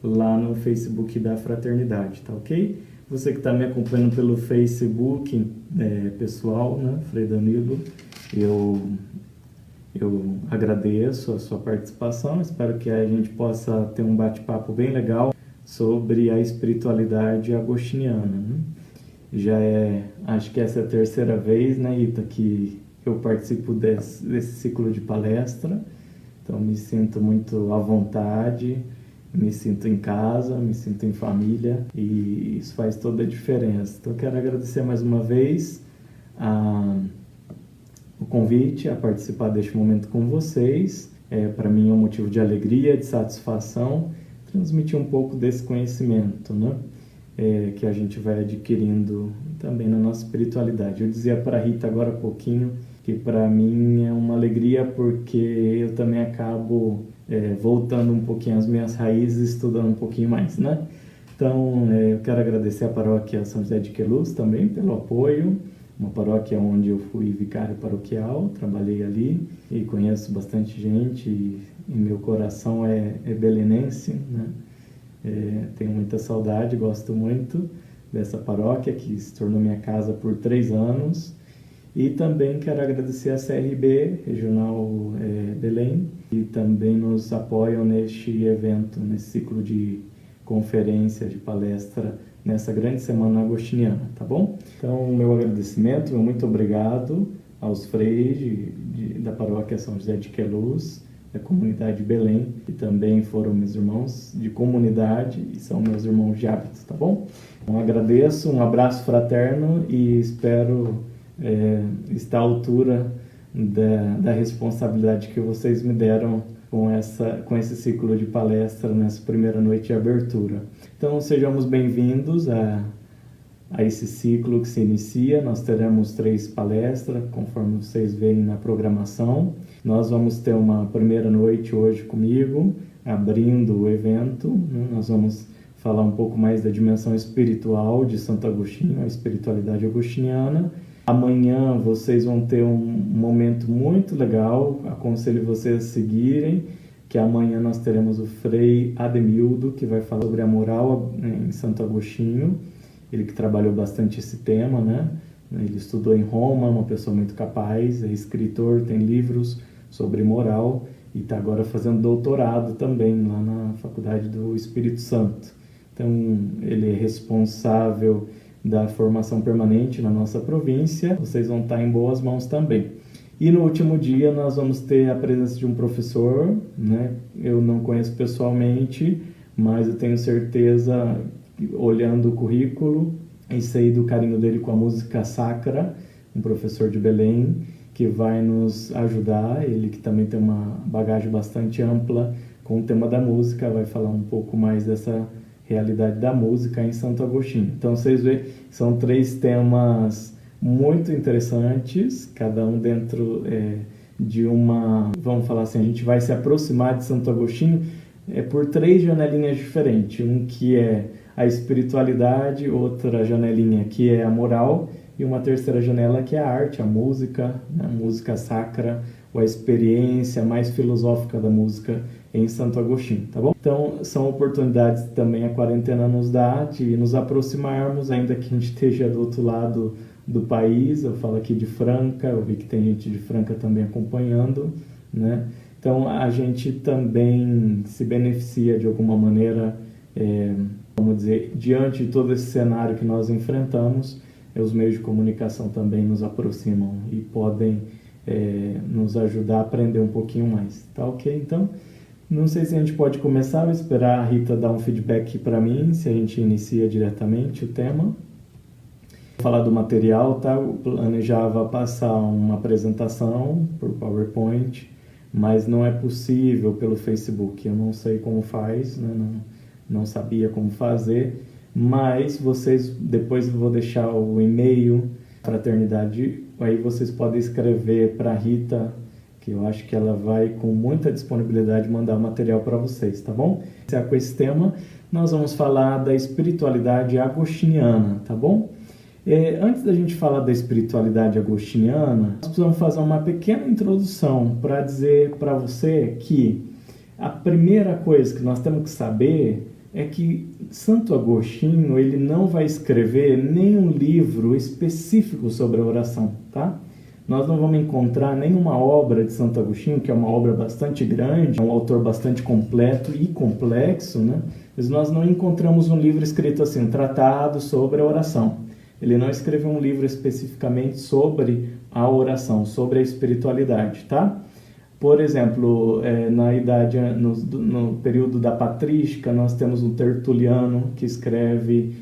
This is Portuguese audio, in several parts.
lá no Facebook da Fraternidade, tá ok? Você que está me acompanhando pelo Facebook pessoal, né, Frei Danilo, eu agradeço a sua participação, espero que a gente possa ter um bate-papo bem legal sobre a espiritualidade agostiniana, né? Acho que essa é a terceira vez, né, Ita, que eu participo desse ciclo de palestra, então me sinto muito à vontade, me sinto em casa, me sinto em família e isso faz toda a diferença. Então eu quero agradecer mais uma vez o convite a participar deste momento com vocês. Para mim é um motivo de alegria, de satisfação, transmitir um pouco desse conhecimento, né? Que a gente vai adquirindo também na nossa espiritualidade. Eu dizia para a Rita agora há pouquinho que para mim é uma alegria porque eu também acabo voltando um pouquinho às minhas raízes, estudando um pouquinho mais, né? Então, eu quero agradecer a paróquia São José de Queluz também pelo apoio, uma paróquia onde eu fui vicário paroquial, trabalhei ali e conheço bastante gente e meu coração é belenense, né? Tenho muita saudade, gosto muito dessa paróquia que se tornou minha casa por 3 anos. E também quero agradecer a CRB Regional Belém, que também nos apoiam neste evento, nesse ciclo de conferência, de palestra, nessa grande semana agostiniana, tá bom? Então, meu agradecimento, meu muito obrigado aos freis da paróquia São José de Queluz, da comunidade de Belém, que também foram meus irmãos de comunidade e são meus irmãos de hábito, tá bom? Então, agradeço, um abraço fraterno e espero estar à altura da responsabilidade que vocês me deram com esse ciclo de palestra nessa primeira noite de abertura. Então, sejamos bem-vindos a esse ciclo que se inicia. Nós teremos 3 palestras, conforme vocês veem na programação. Nós vamos ter uma primeira noite hoje comigo, abrindo o evento, né? Nós vamos falar um pouco mais da dimensão espiritual de Santo Agostinho, a espiritualidade agostiniana. Amanhã vocês vão ter um momento muito legal, aconselho vocês a seguirem, que amanhã nós teremos o Frei Ademildo, que vai falar sobre a moral em Santo Agostinho, ele que trabalhou bastante esse tema, né? Ele estudou em Roma, uma pessoa muito capaz, é escritor, tem livros sobre moral e está agora fazendo doutorado também lá na Faculdade do Espírito Santo. Então, ele é responsável da formação permanente na nossa província, vocês vão estar em boas mãos também. E no último dia nós vamos ter a presença de um professor, né? Eu não conheço pessoalmente, mas eu tenho certeza, olhando o currículo, e sei do carinho dele com a música sacra, um professor de Belém, que vai nos ajudar, ele que também tem uma bagagem bastante ampla com o tema da música, vai falar um pouco mais dessa realidade da música em Santo Agostinho. Então vocês veem, são 3 temas muito interessantes, cada um dentro de uma, vamos falar assim, a gente vai se aproximar de Santo Agostinho por 3 janelinhas diferentes, um que é a espiritualidade, outra janelinha que é a moral e uma terceira janela que é a arte, a música, né? A música sacra, ou a experiência mais filosófica da música em Santo Agostinho, tá bom? Então, são oportunidades que também a quarentena nos dá de nos aproximarmos, ainda que a gente esteja do outro lado do país. Eu falo aqui de Franca, eu vi que tem gente de Franca também acompanhando, né? Então, a gente também se beneficia de alguma maneira, vamos dizer, diante de todo esse cenário que nós enfrentamos, os meios de comunicação também nos aproximam e podem nos ajudar a aprender um pouquinho mais, tá ok? Então, não sei se a gente pode começar, vou esperar a Rita dar um feedback para mim, se a gente inicia diretamente o tema. Vou falar do material, tá? Eu planejava passar uma apresentação por PowerPoint, mas não é possível pelo Facebook, eu não sei como faz, né? Não sabia como fazer, mas vocês, depois eu vou deixar o e-mail, Fraternidade, aí vocês podem escrever para a Rita, que eu acho que ela vai com muita disponibilidade mandar o material para vocês, tá bom? Com esse tema, nós vamos falar da espiritualidade agostiniana, tá bom? Antes da gente falar da espiritualidade agostiniana, nós precisamos fazer uma pequena introdução para dizer para você que a primeira coisa que nós temos que saber é que Santo Agostinho ele não vai escrever nenhum livro específico sobre a oração, tá? Nós não vamos encontrar nenhuma obra de Santo Agostinho, que é uma obra bastante grande, é um autor bastante completo e complexo, né? Mas nós não encontramos um livro escrito assim, um tratado sobre a oração. Ele não escreveu um livro especificamente sobre a oração, sobre a espiritualidade, tá? Por exemplo, no período da patrística, nós temos um Tertuliano que escreve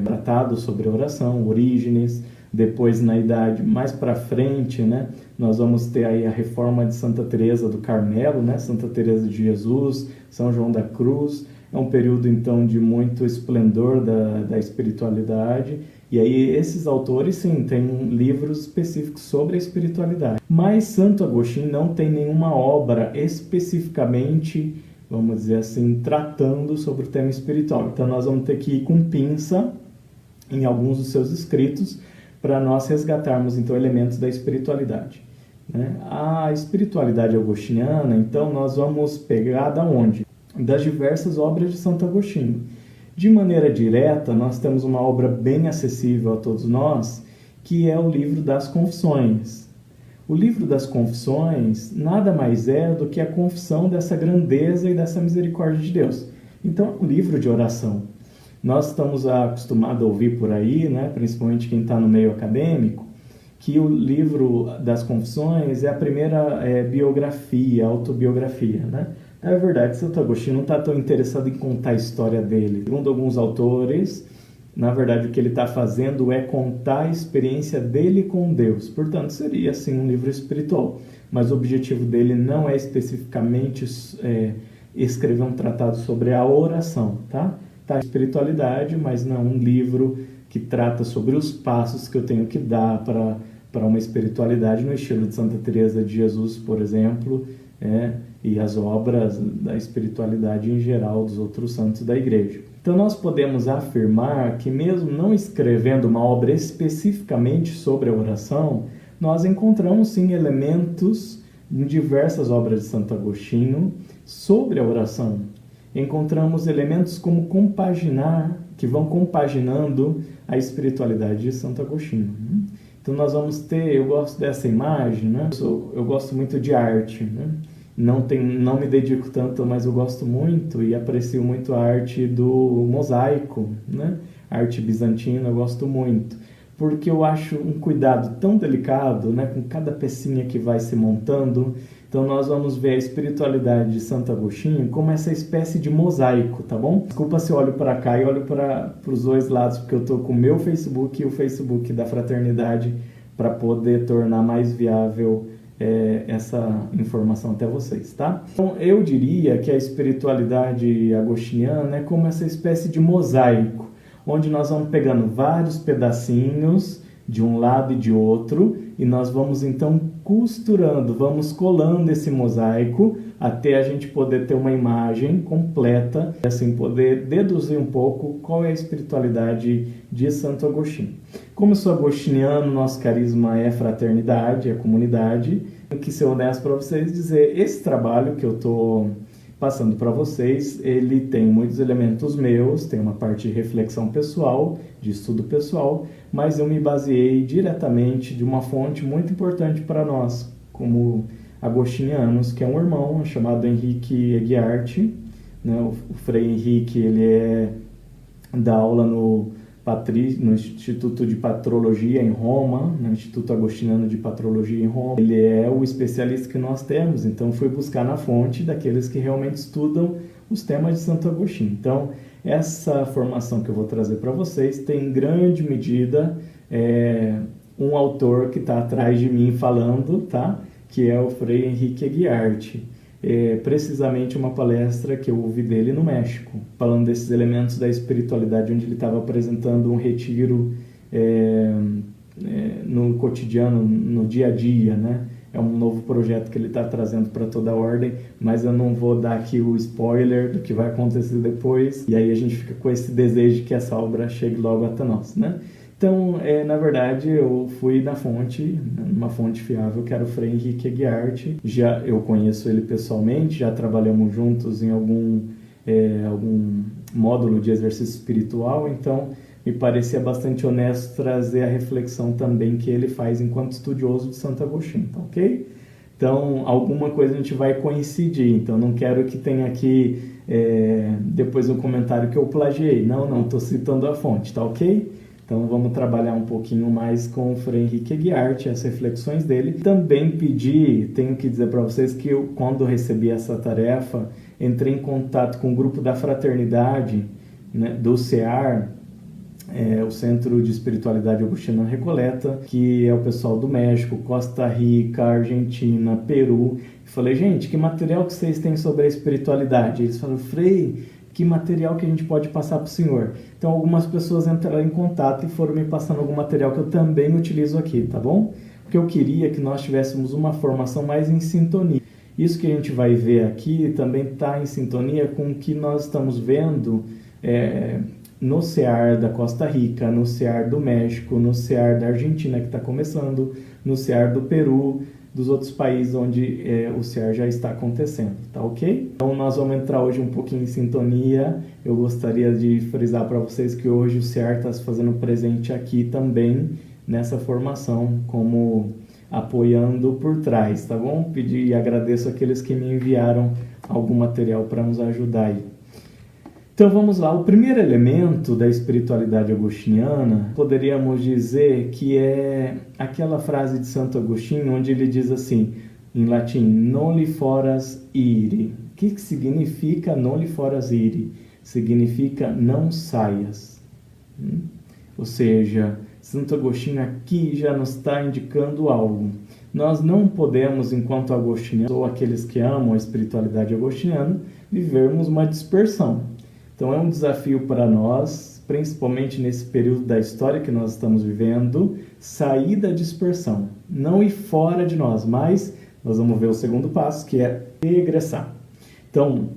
tratado sobre a oração, Orígenes. Depois, na idade mais para frente, né, nós vamos ter aí a reforma de Santa Teresa do Carmelo, né, Santa Teresa de Jesus, São João da Cruz. É um período, então, de muito esplendor da espiritualidade. E aí, esses autores, sim, têm livros específicos sobre a espiritualidade. Mas Santo Agostinho não tem nenhuma obra especificamente, vamos dizer assim, tratando sobre o tema espiritual. Então, nós vamos ter que ir com pinça em alguns dos seus escritos para nós resgatarmos, então, elementos da espiritualidade, né? A espiritualidade agostiniana, então, nós vamos pegar da onde? Das diversas obras de Santo Agostinho. De maneira direta, nós temos uma obra bem acessível a todos nós, que é o livro das Confissões. O livro das Confissões nada mais é do que a confissão dessa grandeza e dessa misericórdia de Deus. Então, é um livro de oração. Nós estamos acostumados a ouvir por aí, né, principalmente quem está no meio acadêmico, que o livro das Confissões é a primeira biografia, autobiografia, né? É verdade, Santo Agostinho não está tão interessado em contar a história dele. Segundo alguns autores, na verdade, o que ele está fazendo é contar a experiência dele com Deus. Portanto, seria, assim, um livro espiritual. Mas o objetivo dele não é especificamente escrever um tratado sobre a oração, tá? Tá, espiritualidade, mas não um livro que trata sobre os passos que eu tenho que dar para uma espiritualidade no estilo de Santa Teresa de Jesus, por exemplo, e as obras da espiritualidade em geral dos outros santos da Igreja. Então nós podemos afirmar que mesmo não escrevendo uma obra especificamente sobre a oração, nós encontramos sim elementos em diversas obras de Santo Agostinho sobre a oração. Encontramos elementos como compaginar, que vão compaginando a espiritualidade de Santo Agostinho. Então nós vamos ter, eu gosto dessa imagem, né? Eu gosto muito de arte, né? Não me dedico tanto, mas eu gosto muito e aprecio muito a arte do mosaico, né? A arte bizantina eu gosto muito, porque eu acho um cuidado tão delicado, né? Com cada pecinha que vai se montando. Então nós vamos ver a espiritualidade de Santo Agostinho como essa espécie de mosaico, tá bom? Desculpa se eu olho para cá e olho para os dois lados, porque eu estou com o meu Facebook e o Facebook da Fraternidade para poder tornar mais viável essa informação até vocês, tá? Então eu diria que a espiritualidade agostiniana é como essa espécie de mosaico, onde nós vamos pegando vários pedacinhos de um lado e de outro, e nós vamos então costurando, vamos colando esse mosaico até a gente poder ter uma imagem completa e assim poder deduzir um pouco qual é a espiritualidade de Santo Agostinho. Como eu sou agostiniano, nosso carisma é fraternidade, é comunidade. Eu quis ser honesto para vocês dizer, esse trabalho que eu estou passando para vocês, ele tem muitos elementos meus, tem uma parte de reflexão pessoal, de estudo pessoal, mas eu me baseei diretamente de uma fonte muito importante para nós, como agostinianos, que é um irmão chamado Henrique Eguiarte, né? O Frei Henrique, ele dá aula no Instituto de Patrologia em Roma, no Instituto Agostiniano de Patrologia em Roma. Ele é o especialista que nós temos, então fui buscar na fonte daqueles que realmente estudam os temas de Santo Agostinho. Então, essa formação que eu vou trazer para vocês tem em grande medida um autor que está atrás de mim falando, tá? Que é o Frei Henrique Eguiarte. Precisamente uma palestra que eu ouvi dele no México, falando desses elementos da espiritualidade, onde ele estava apresentando um retiro no cotidiano, no dia a dia, né? É um novo projeto que ele está trazendo para toda a ordem, mas eu não vou dar aqui o spoiler do que vai acontecer depois, e aí a gente fica com esse desejo de que essa obra chegue logo até nós, né? Então, na verdade, eu fui na fonte, uma fonte fiável, que era o Frei Henrique Eguiarte. Eu conheço ele pessoalmente, já trabalhamos juntos em algum módulo de exercício espiritual, então me parecia bastante honesto trazer a reflexão também que ele faz enquanto estudioso de Santo Agostinho, tá ok? Então, alguma coisa a gente vai coincidir, então não quero que tenha aqui depois um comentário que eu plagiei, não, estou citando a fonte, tá ok? Então vamos trabalhar um pouquinho mais com o Frei Henrique Guiarte, as reflexões dele. Também tenho que dizer para vocês que eu, quando recebi essa tarefa, entrei em contato com o grupo da Fraternidade, né, do CEAR, o Centro de Espiritualidade Agostina Recoleta, que é o pessoal do México, Costa Rica, Argentina, Peru. E falei, gente, que material que vocês têm sobre a espiritualidade? Eles falaram, Frei, que material que a gente pode passar para o senhor? Então, algumas pessoas entraram em contato e foram me passando algum material que eu também utilizo aqui, tá bom? Porque eu queria que nós tivéssemos uma formação mais em sintonia. Isso que a gente vai ver aqui também está em sintonia com o que nós estamos vendo no CEAR da Costa Rica, no CEAR do México, no CEAR da Argentina, que está começando, no CEAR do Peru, dos outros países onde o CEAR já está acontecendo, tá ok? Então nós vamos entrar hoje um pouquinho em sintonia. Eu gostaria de frisar para vocês que hoje o CEAR está se fazendo presente aqui também nessa formação, como apoiando por trás, tá bom? Pedir e agradeço aqueles que me enviaram algum material para nos ajudar aí. Então vamos lá, o primeiro elemento da espiritualidade agostiniana, poderíamos dizer que é aquela frase de Santo Agostinho, onde ele diz assim, em latim, non li foras ire. O que significa non li foras ire? Significa não saias. Ou seja, Santo Agostinho aqui já nos está indicando algo. Nós não podemos, enquanto agostinianos, ou aqueles que amam a espiritualidade agostiniana, vivermos uma dispersão. Então é um desafio para nós, principalmente nesse período da história que nós estamos vivendo, sair da dispersão, não ir fora de nós, mas nós vamos ver o segundo passo, que é regressar. Então,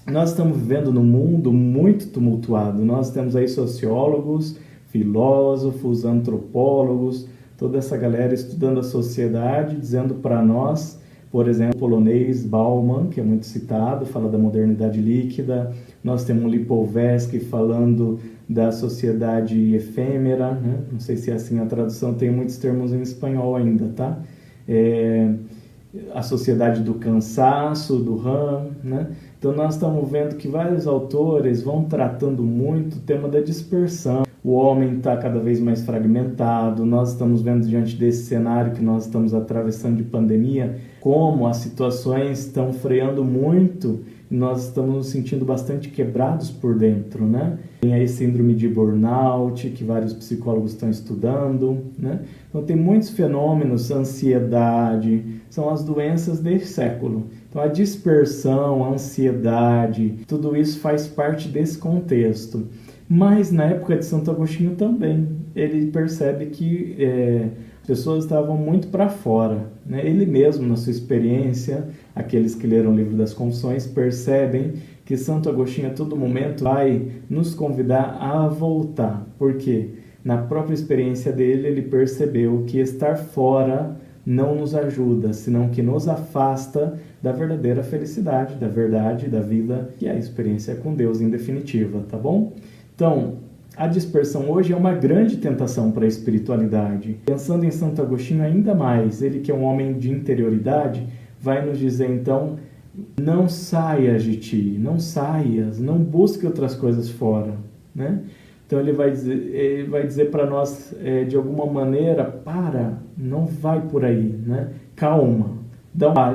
nós estamos vivendo num mundo muito tumultuado, nós temos aí sociólogos, filósofos, antropólogos, toda essa galera estudando a sociedade, dizendo para nós, por exemplo, o polonês Bauman, que é muito citado, fala da modernidade líquida. Nós temos o Lipovetsky falando da sociedade efêmera, né? Não sei se é assim a tradução, tem muitos termos em espanhol ainda, tá? A sociedade do cansaço, do Ram, né? Então nós estamos vendo que vários autores vão tratando muito o tema da dispersão. O homem está cada vez mais fragmentado, nós estamos vendo diante desse cenário que nós estamos atravessando de pandemia, como as situações estão freando muito e nós estamos nos sentindo bastante quebrados por dentro, né? Tem aí síndrome de burnout, que vários psicólogos estão estudando, né? Então tem muitos fenômenos, ansiedade, são as doenças desse século. Então a dispersão, a ansiedade, tudo isso faz parte desse contexto. Mas na época de Santo Agostinho também, ele percebe que as pessoas estavam muito para fora, né? Ele mesmo, na sua experiência, aqueles que leram o livro das Confissões, percebem que Santo Agostinho a todo momento vai nos convidar a voltar. Por quê? Na própria experiência dele, ele percebeu que estar fora não nos ajuda, senão que nos afasta da verdadeira felicidade, da verdade, da vida, que é a experiência com Deus em definitiva, tá bom? Então, a dispersão hoje é uma grande tentação para a espiritualidade. Pensando em Santo Agostinho ainda mais, ele que é um homem de interioridade, vai nos dizer então, não saias de ti, não saias, não busque outras coisas fora, né? Então ele vai dizer para nós, de alguma maneira, não vai por aí, né? Calma,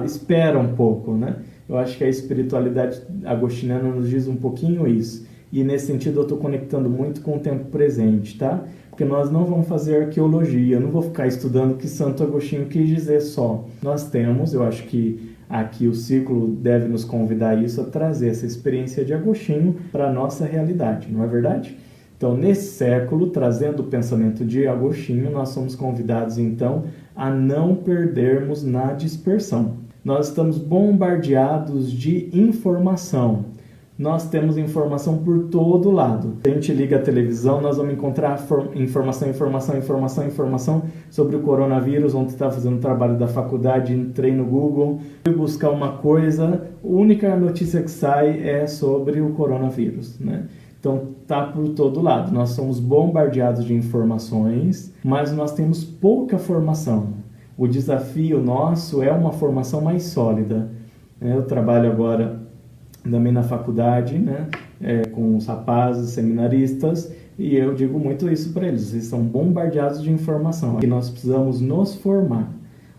espera um pouco, né? Eu acho que a espiritualidade agostiniana nos diz um pouquinho isso. E nesse sentido eu estou conectando muito com o tempo presente, tá? Porque nós não vamos fazer arqueologia, eu não vou ficar estudando o que Santo Agostinho quis dizer só. Nós temos, eu acho que aqui o ciclo deve nos convidar isso, a trazer essa experiência de Agostinho para a nossa realidade, não é verdade? Então, nesse século, trazendo o pensamento de Agostinho, nós somos convidados, então, a não perdermos na dispersão. Nós estamos bombardeados de informação. nós temos informação por todo lado. Se a gente liga a televisão, nós vamos encontrar informação sobre o coronavírus. Ontem estava fazendo trabalho da faculdade, entrei no Google, fui buscar uma coisa, a única notícia que sai é sobre o coronavírus, né? Então, tá por todo lado. Nós somos bombardeados de informações, mas nós temos pouca formação. O desafio nosso é uma formação mais sólida. Eu trabalho agora também na faculdade, né, com os rapazes, seminaristas, e eu digo muito isso para eles. Eles são bombardeados de informação. E nós precisamos nos formar.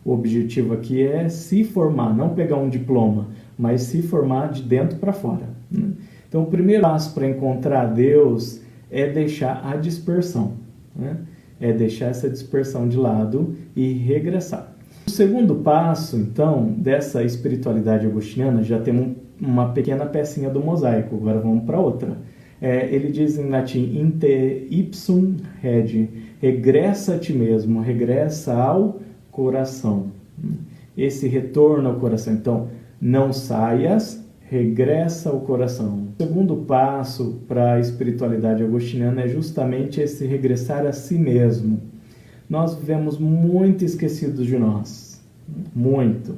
O objetivo aqui é se formar, não pegar um diploma, mas se formar de dentro para fora, né? Então, o primeiro passo para encontrar Deus é deixar a dispersão, né? É deixar essa dispersão de lado e regressar. O segundo passo, então, dessa espiritualidade agostiniana, já temos uma pequena pecinha do mosaico. Agora vamos para outra. Ele diz em latim, in te ipsum redi, regressa a ti mesmo, regressa ao coração. Esse retorno ao coração. Então, não saias, regressa ao coração. O segundo passo para a espiritualidade agostiniana é justamente esse regressar a si mesmo. Nós vivemos muito esquecidos de nós, muito,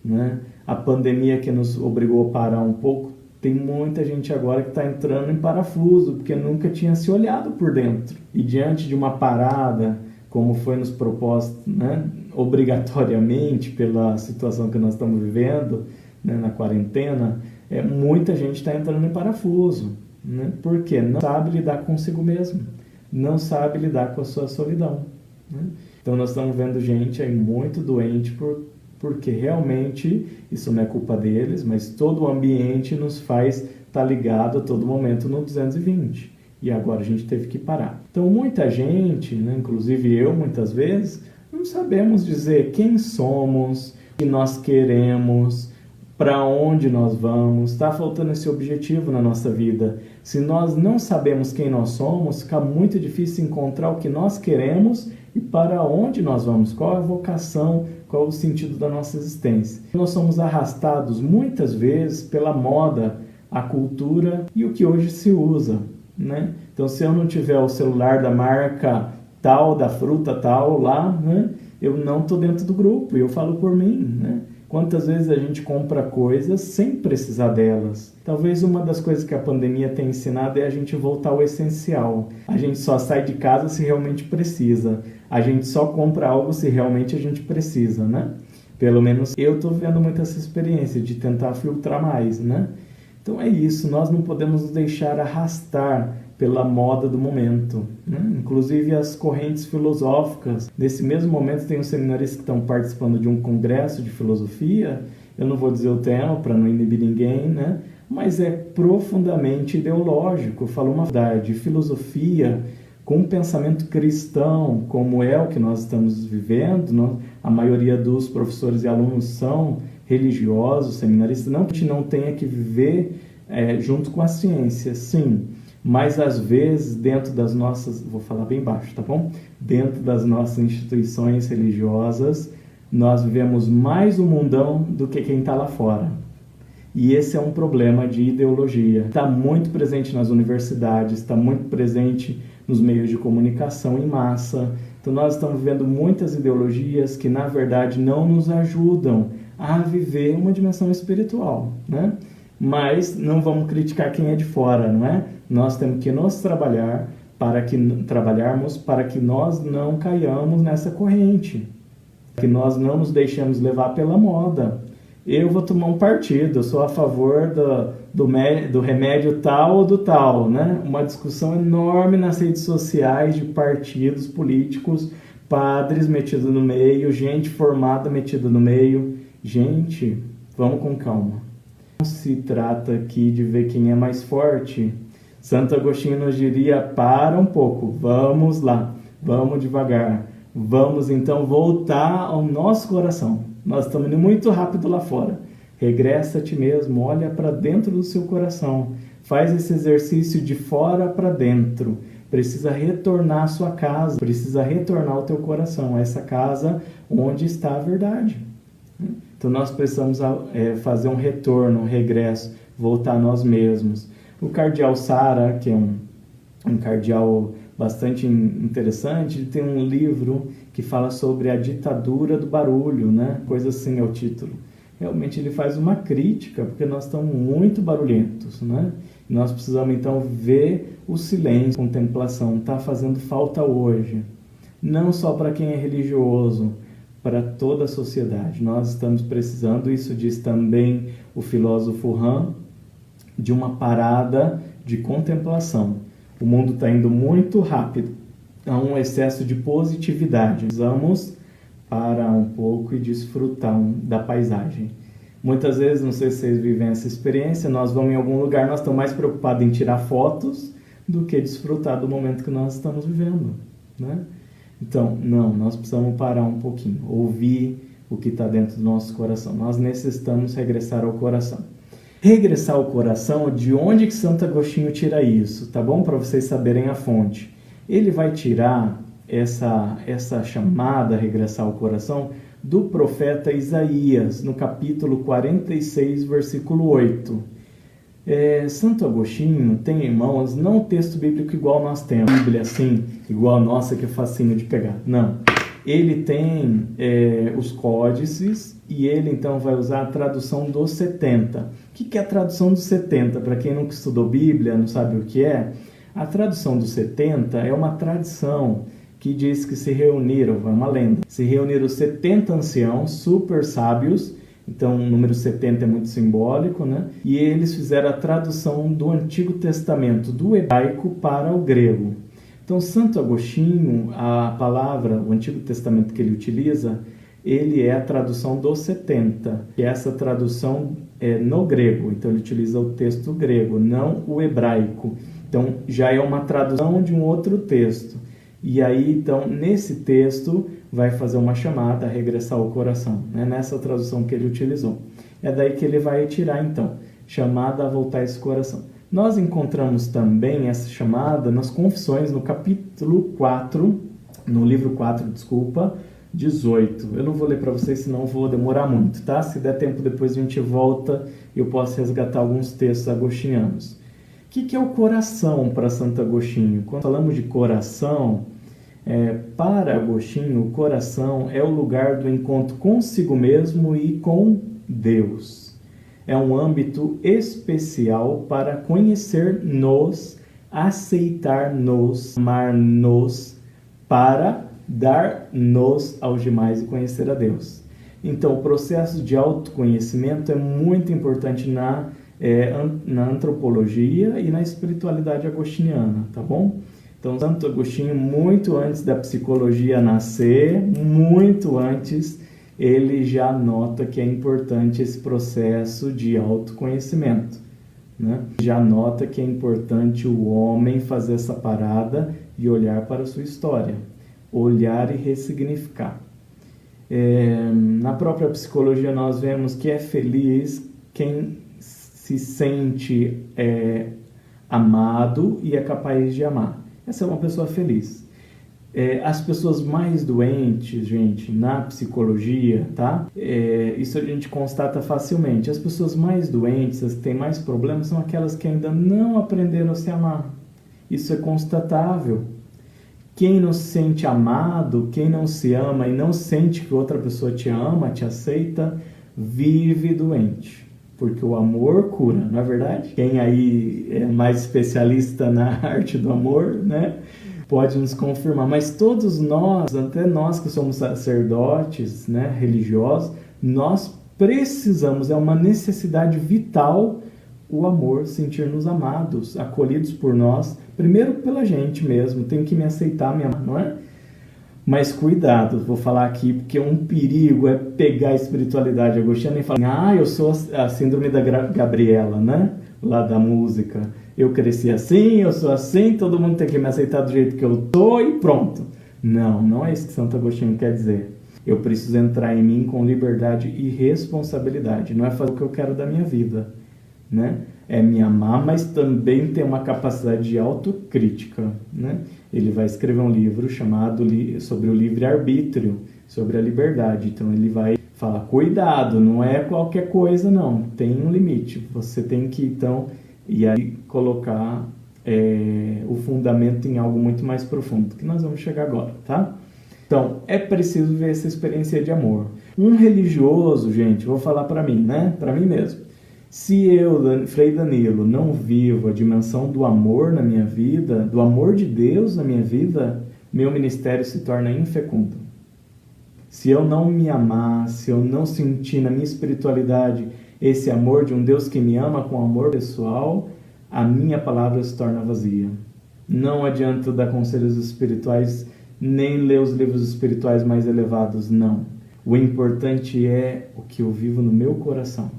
né? A pandemia que nos obrigou a parar um pouco, tem muita gente agora que está entrando em parafuso, porque nunca tinha se olhado por dentro. E diante de uma parada, como foi nos proposto, né, obrigatoriamente pela situação que nós estamos vivendo, né, na quarentena, muita gente está entrando em parafuso, né? Porque não sabe lidar consigo mesmo, não sabe lidar com a sua solidão, né? Então nós estamos vendo gente aí muito doente porque realmente isso não é culpa deles, mas todo o ambiente nos faz estar ligado a todo momento no 220. E agora a gente teve que parar. Então muita gente, né, inclusive eu muitas vezes, não sabemos dizer quem somos, o que nós queremos, para onde nós vamos. Está faltando esse objetivo na nossa vida. Se nós não sabemos quem nós somos, fica muito difícil encontrar o que nós queremos e para onde nós vamos, qual é a vocação, qual é o sentido da nossa existência. Nós somos arrastados muitas vezes pela moda, a cultura e o que hoje se usa, né? Então, se eu não tiver o celular da marca tal, da fruta tal lá, né, eu não estou dentro do grupo, eu falo por mim, né? Quantas vezes a gente compra coisas sem precisar delas? Talvez uma das coisas que a pandemia tem ensinado é a gente voltar ao essencial. A gente só sai de casa se realmente precisa. A gente só compra algo se realmente a gente precisa, né? Pelo menos eu estou vendo muito essa experiência de tentar filtrar mais, né? Então é isso, nós não podemos nos deixar arrastar pela moda do momento, né? Inclusive as correntes filosóficas. Nesse mesmo momento tem os seminaristas que estão participando de um congresso de filosofia, eu não vou dizer o tema para não inibir ninguém, né? Mas é profundamente ideológico. Fala uma verdade, de filosofia com um pensamento cristão, como é o que nós estamos vivendo, a maioria dos professores e alunos são religiosos, seminaristas, não que a gente não tenha que viver junto com a ciência, sim, mas às vezes dentro das nossas, vou falar bem baixo, tá bom? Dentro das nossas instituições religiosas, nós vivemos mais o mundão do que quem está lá fora. E esse é um problema de ideologia. Está muito presente nas universidades, está muito presente nos meios de comunicação em massa. Então nós estamos vivendo muitas ideologias que na verdade não nos ajudam a viver uma dimensão espiritual, né? Mas não vamos criticar quem é de fora, não é? Nós temos que nos trabalharmos para que nós não caiamos nessa corrente, que nós não nos deixemos levar pela moda. Eu vou tomar um partido, eu sou a favor do remédio tal ou do tal, né? Uma discussão enorme nas redes sociais de partidos políticos, padres metidos no meio, gente formada metida no meio. Gente, vamos com calma. Não se trata aqui de ver quem é mais forte. Santo Agostinho nos diria, para um pouco, vamos lá, vamos devagar. Vamos então voltar ao nosso coração. Nós estamos indo muito rápido lá fora. Regressa a ti mesmo, olha para dentro do seu coração. Faz esse exercício de fora para dentro. Precisa retornar à sua casa, precisa retornar ao teu coração, a essa casa onde está a verdade. Então nós precisamos fazer um retorno, um regresso voltar a nós mesmos. O cardeal Sara, que é um cardeal bastante interessante, ele tem um livro que fala sobre a ditadura do barulho, né? Coisa assim é o título. Realmente ele faz uma crítica, porque nós estamos muito barulhentos, né? Nós precisamos então ver o silêncio, a contemplação, está fazendo falta hoje. Não só para quem é religioso, para toda a sociedade. Nós estamos precisando, isso diz também o filósofo Han, de uma parada de contemplação. O mundo está indo muito rápido, há um excesso de positividade. Precisamos parar um pouco e desfrutar da paisagem. Muitas vezes, não sei se vocês vivem essa experiência, nós vamos em algum lugar, nós estamos mais preocupados em tirar fotos do que desfrutar do momento que nós estamos vivendo, né? Então, não, nós precisamos parar um pouquinho, ouvir o que está dentro do nosso coração. Nós necessitamos regressar ao coração. Regressar ao coração, de onde que Santo Agostinho tira isso, tá bom? Para vocês saberem a fonte. Ele vai tirar essa chamada a regressar ao coração do profeta Isaías, no capítulo 46, versículo 8. Santo Agostinho tem, irmãos, não um texto bíblico igual nós temos, a Bíblia assim, igual a nossa, que é facinho de pegar. Não. Ele tem os códices e ele então vai usar a tradução dos 70. O que é a tradução dos 70? Para quem nunca estudou Bíblia, não sabe o que é, a tradução dos 70 é uma tradição que diz que se reuniram, é uma lenda, se reuniram 70 anciãos super sábios. Então, o número 70 é muito simbólico, né? E eles fizeram a tradução do Antigo Testamento, do hebraico para o grego. Então, Santo Agostinho, a palavra, o Antigo Testamento que ele utiliza, ele é a tradução dos 70, que essa tradução é no grego. Então, ele utiliza o texto grego, não o hebraico. Então, já é uma tradução de um outro texto. E aí, então, nesse texto, vai fazer uma chamada a regressar ao coração, né? Nessa tradução que ele utilizou. É daí que ele vai tirar, então, chamada a voltar a esse coração. Nós encontramos também essa chamada nas Confissões, no capítulo 4, no livro 4, 18. Eu não vou ler para vocês, senão vou demorar muito, tá? Se der tempo, depois a gente volta e eu posso resgatar alguns textos agostinianos. O que é o coração para Santo Agostinho? Quando falamos de coração, para Agostinho, o coração é o lugar do encontro consigo mesmo e com Deus. É um âmbito especial para conhecer-nos, aceitar-nos, amar-nos, para dar-nos aos demais e conhecer a Deus. Então, o processo de autoconhecimento é muito importante na antropologia e na espiritualidade agostiniana, tá bom? Então, Santo Agostinho, muito antes da psicologia nascer, muito antes, ele já nota que é importante esse processo de autoconhecimento, né? Já nota que é importante o homem fazer essa parada e olhar para a sua história, olhar e ressignificar. Na própria psicologia nós vemos que é feliz quem se sente amado e é capaz de amar. Essa é uma pessoa feliz. As pessoas mais doentes, gente, na psicologia, tá? Isso a gente constata facilmente. As pessoas mais doentes, as que têm mais problemas, são aquelas que ainda não aprenderam a se amar. Isso é constatável. Quem não se sente amado, quem não se ama e não sente que outra pessoa te ama, te aceita, vive doente. Porque o amor cura, não é verdade? Quem aí é mais especialista na arte do amor, né, pode nos confirmar. Mas todos nós, até nós que somos sacerdotes, né, religiosos, nós precisamos, é uma necessidade vital o amor, sentir-nos amados, acolhidos por nós, primeiro pela gente mesmo, tenho que me aceitar, me amar, não é? Mas cuidado, vou falar aqui, porque um perigo é pegar a espiritualidade agostina e falar, eu sou a síndrome da Gabriela, né? Lá da música. Eu cresci assim, eu sou assim, todo mundo tem que me aceitar do jeito que eu tô e pronto. Não, não é isso que Santo Agostinho quer dizer. Eu preciso entrar em mim com liberdade e responsabilidade. Não é fazer o que eu quero da minha vida, né? É me amar, mas também ter uma capacidade de autocrítica, né? Ele vai escrever um livro chamado sobre o livre-arbítrio, sobre a liberdade. Então ele vai fala, cuidado, não é qualquer coisa não, tem um limite. Você tem que, então, e aí colocar o fundamento em algo muito mais profundo, que nós vamos chegar agora, tá? Então, é preciso ver essa experiência de amor. Um religioso, gente, vou falar para mim, né? Para mim mesmo. Se eu, Frei Danilo, não vivo a dimensão do amor na minha vida, do amor de Deus na minha vida, meu ministério se torna infecundo. Se eu não me amar, se eu não sentir na minha espiritualidade esse amor de um Deus que me ama com amor pessoal, a minha palavra se torna vazia. Não adianta dar conselhos espirituais, nem ler os livros espirituais mais elevados, não. O importante é o que eu vivo no meu coração.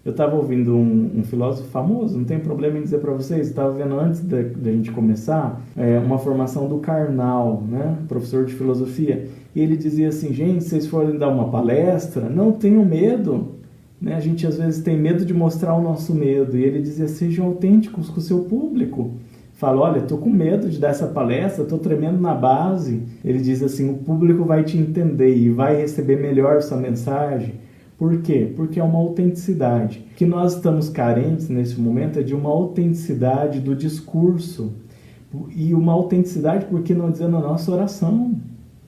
Eu estava ouvindo um filósofo famoso, não tem problema em dizer para vocês, estava vendo antes da gente começar uma formação do Karnal, né? Professor de filosofia, e ele dizia assim, gente, se vocês forem dar uma palestra, não tenham medo, né? A gente às vezes tem medo de mostrar o nosso medo, e ele dizia, sejam autênticos com o seu público. Fala, olha, estou com medo de dar essa palestra, estou tremendo na base. Ele diz assim, o público vai te entender e vai receber melhor sua mensagem. Por quê? Porque é uma autenticidade. O que nós estamos carentes nesse momento é de uma autenticidade do discurso. E uma autenticidade, por que não dizer, na nossa oração,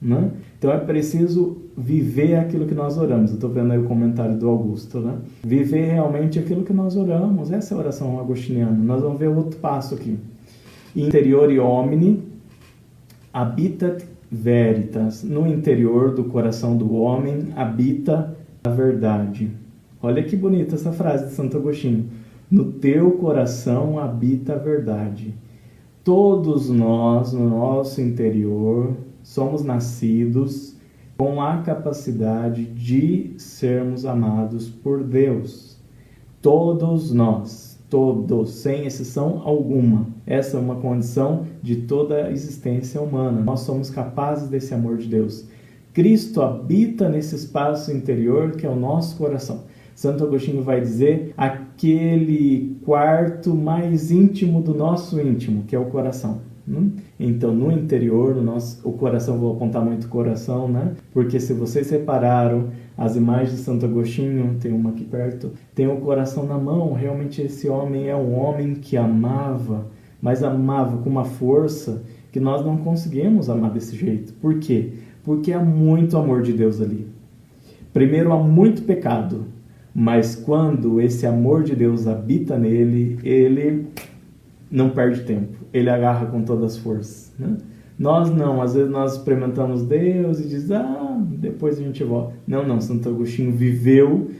né? Então é preciso viver aquilo que nós oramos. Eu estou vendo aí o comentário do Augusto, né? Viver realmente aquilo que nós oramos. Essa é a oração agostiniana. Nós vamos ver outro passo aqui. Interiori homini habitat veritas. No interior do coração do homem habita a verdade. Olha que bonita essa frase de Santo Agostinho. No teu coração habita a verdade. Todos nós, no nosso interior, somos nascidos com a capacidade de sermos amados por Deus. Todos nós, todos, sem exceção alguma. Essa é uma condição de toda a existência humana. Nós somos capazes desse amor de Deus. Cristo habita nesse espaço interior que é o nosso coração. Santo Agostinho vai dizer aquele quarto mais íntimo do nosso íntimo, que é o coração. Então, no interior, o coração, vou apontar muito o coração, né? Porque se vocês separaram as imagens de Santo Agostinho, tem uma aqui perto, tem o coração na mão. Realmente esse homem é um homem que amava, mas amava com uma força que nós não conseguimos amar desse jeito. Por quê? Porque há muito amor de Deus ali. Primeiro, há muito pecado, mas quando esse amor de Deus habita nele, ele não perde tempo, ele agarra com todas as forças, né? Nós não, às vezes nós experimentamos Deus e diz, depois a gente volta. Não, Santo Agostinho viveu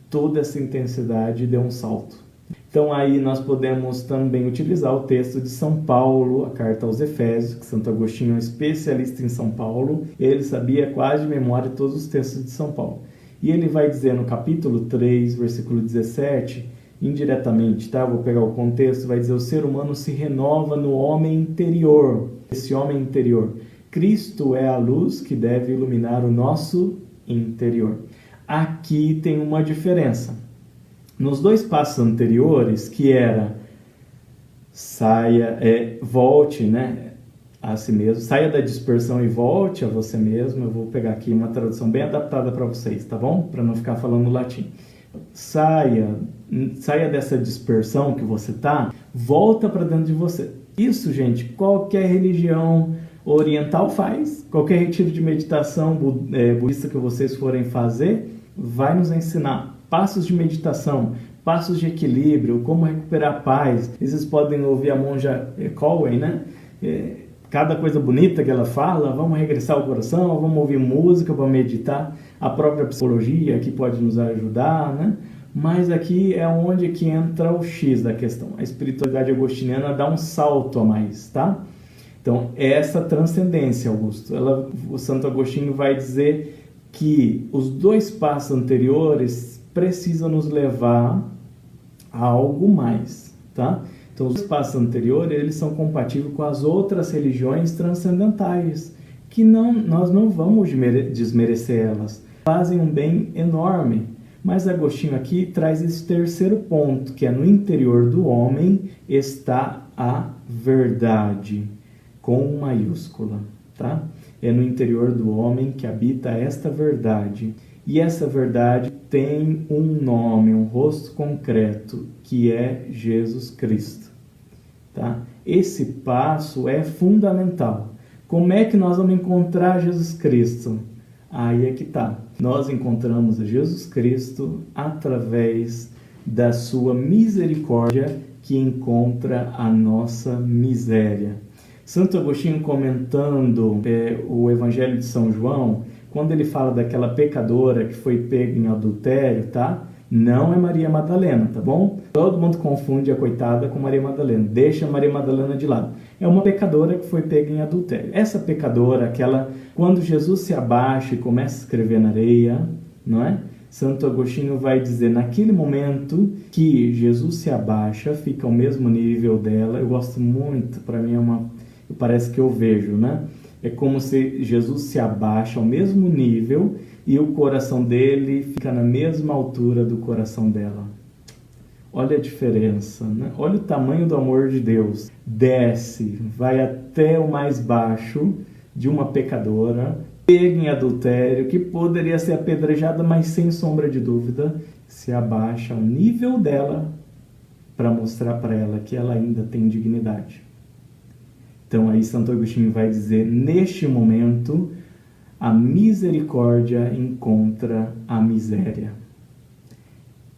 toda essa intensidade e deu um salto. Então aí nós podemos também utilizar o texto de São Paulo, a carta aos Efésios, que Santo Agostinho é um especialista em São Paulo, ele sabia quase de memória todos os textos de São Paulo. E ele vai dizer no capítulo 3, versículo 17, indiretamente, tá? Vou pegar o contexto, vai dizer, o ser humano se renova no homem interior. Esse homem interior. Cristo é a luz que deve iluminar o nosso interior. Aqui tem uma diferença. Nos dois passos anteriores, que era volte, né, a si mesmo, saia da dispersão e volte a você mesmo. Eu vou pegar aqui uma tradução bem adaptada para vocês, tá bom? Para não ficar falando latim. Saia dessa dispersão que você tá, volta para dentro de você. Isso, gente, qualquer religião oriental faz, qualquer retiro de meditação budista que vocês forem fazer, vai nos ensinar passos de meditação, passos de equilíbrio, como recuperar a paz. Vocês podem ouvir a monja Colway, né? Cada coisa bonita que ela fala, vamos regressar ao coração, vamos ouvir música, vamos meditar. A própria psicologia que pode nos ajudar, né? Mas aqui é onde que entra o X da questão. A espiritualidade agostiniana dá um salto a mais, tá? Então, essa transcendência, Augusto, o Santo Agostinho vai dizer que os dois passos anteriores precisam nos levar a algo mais, tá? Então, os passos anteriores, eles são compatíveis com as outras religiões transcendentais, que nós não vamos desmerecer elas. Fazem um bem enorme. Mas Agostinho aqui traz esse terceiro ponto, que é no interior do homem está a verdade, com maiúscula, tá? É no interior do homem que habita esta verdade. E essa verdade tem um nome, um rosto concreto, que é Jesus Cristo. Tá? Esse passo é fundamental. Como é que nós vamos encontrar Jesus Cristo? Aí é que está. Nós encontramos Jesus Cristo através da sua misericórdia, que encontra a nossa miséria. Santo Agostinho, comentando o Evangelho de São João, quando ele fala daquela pecadora que foi pega em adultério, tá? Não é Maria Madalena, tá bom? Todo mundo confunde a coitada com Maria Madalena. Deixa Maria Madalena de lado. É uma pecadora que foi pega em adultério. Essa pecadora, quando Jesus se abaixa e começa a escrever na areia, não é? Santo Agostinho vai dizer, naquele momento que Jesus se abaixa, fica ao mesmo nível dela. Eu gosto muito, para mim parece que eu vejo, né? É como se Jesus se abaixa ao mesmo nível e o coração dele fica na mesma altura do coração dela. Olha a diferença, né? Olha o tamanho do amor de Deus. Desce, vai até o mais baixo de uma pecadora, pega em adultério, que poderia ser apedrejada, mas sem sombra de dúvida, se abaixa ao nível dela para mostrar para ela que ela ainda tem dignidade. Então aí Santo Agostinho vai dizer, neste momento, a misericórdia encontra a miséria.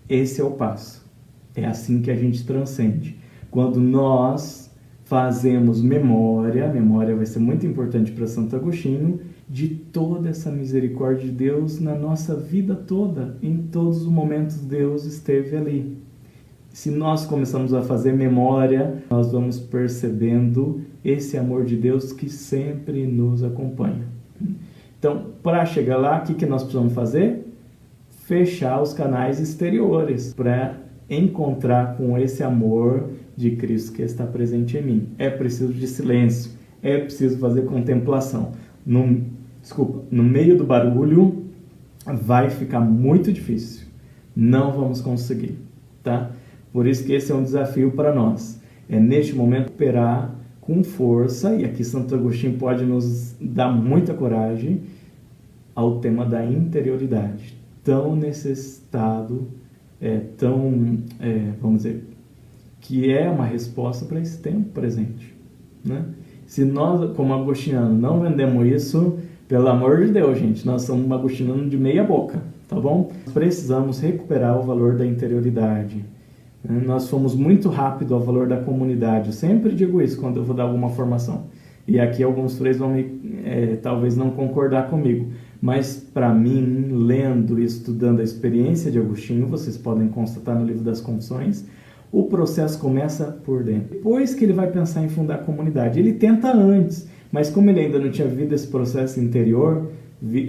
Esse é o passo. É assim que a gente transcende. Quando nós fazemos memória vai ser muito importante para Santo Agostinho, de toda essa misericórdia de Deus na nossa vida toda. Em todos os momentos Deus esteve ali. Se nós começamos a fazer memória, nós vamos percebendo esse amor de Deus que sempre nos acompanha. Então, para chegar lá, o que nós precisamos fazer? Fechar os canais exteriores para encontrar com esse amor de Cristo que está presente em mim. É preciso de silêncio, é preciso fazer contemplação. No meio do barulho vai ficar muito difícil. Não vamos conseguir, tá? Por isso que esse é um desafio para nós. É neste momento operar com força, e aqui Santo Agostinho pode nos dar muita coragem, ao tema da interioridade, tão necessitado, vamos dizer, que é uma resposta para esse tempo presente, né? Se nós, como agostiniano, não vendemos isso, pelo amor de Deus, gente, nós somos agostinianos de meia boca, tá bom? Precisamos recuperar o valor da interioridade. Nós fomos muito rápido ao valor da comunidade. Eu sempre digo isso quando eu vou dar alguma formação. E aqui alguns freios vão talvez não concordar comigo. Mas para mim, lendo e estudando a experiência de Agostinho, vocês podem constatar no livro das Confissões, o processo começa por dentro. Depois que ele vai pensar em fundar a comunidade, ele tenta antes, mas como ele ainda não tinha vivido esse processo interior,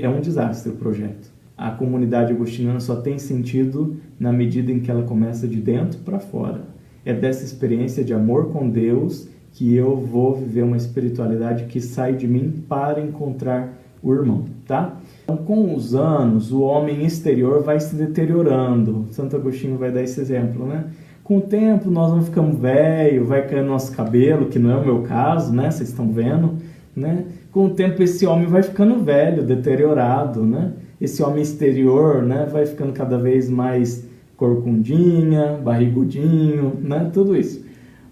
é um desastre o projeto. A comunidade agostiniana só tem sentido na medida em que ela começa de dentro para fora. É dessa experiência de amor com Deus que eu vou viver uma espiritualidade que sai de mim para encontrar o irmão, tá? Então, com os anos, o homem exterior vai se deteriorando. Santo Agostinho vai dar esse exemplo, né? Com o tempo, nós vamos ficando velho, vai caindo nosso cabelo, que não é o meu caso, né? Vocês estão vendo, né? Com o tempo, esse homem vai ficando velho, deteriorado, né? Esse homem exterior, né, vai ficando cada vez mais corcundinha, barrigudinho, né, tudo isso.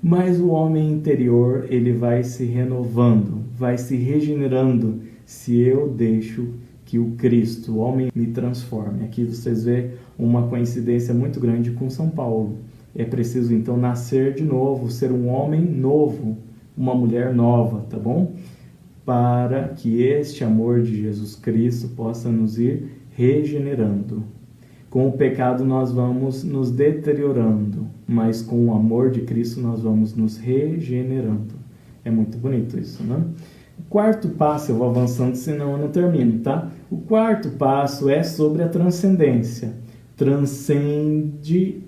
Mas o homem interior, ele vai se renovando, vai se regenerando, se eu deixo que o Cristo, o homem, me transforme. Aqui vocês vê uma coincidência muito grande com São Paulo. É preciso, então, nascer de novo, ser um homem novo, uma mulher nova, tá bom? Para que este amor de Jesus Cristo possa nos ir regenerando. Com o pecado nós vamos nos deteriorando, mas com o amor de Cristo nós vamos nos regenerando. É muito bonito isso, né? O quarto passo, eu vou avançando, senão eu não termino, tá? O quarto passo é sobre a transcendência. Transcende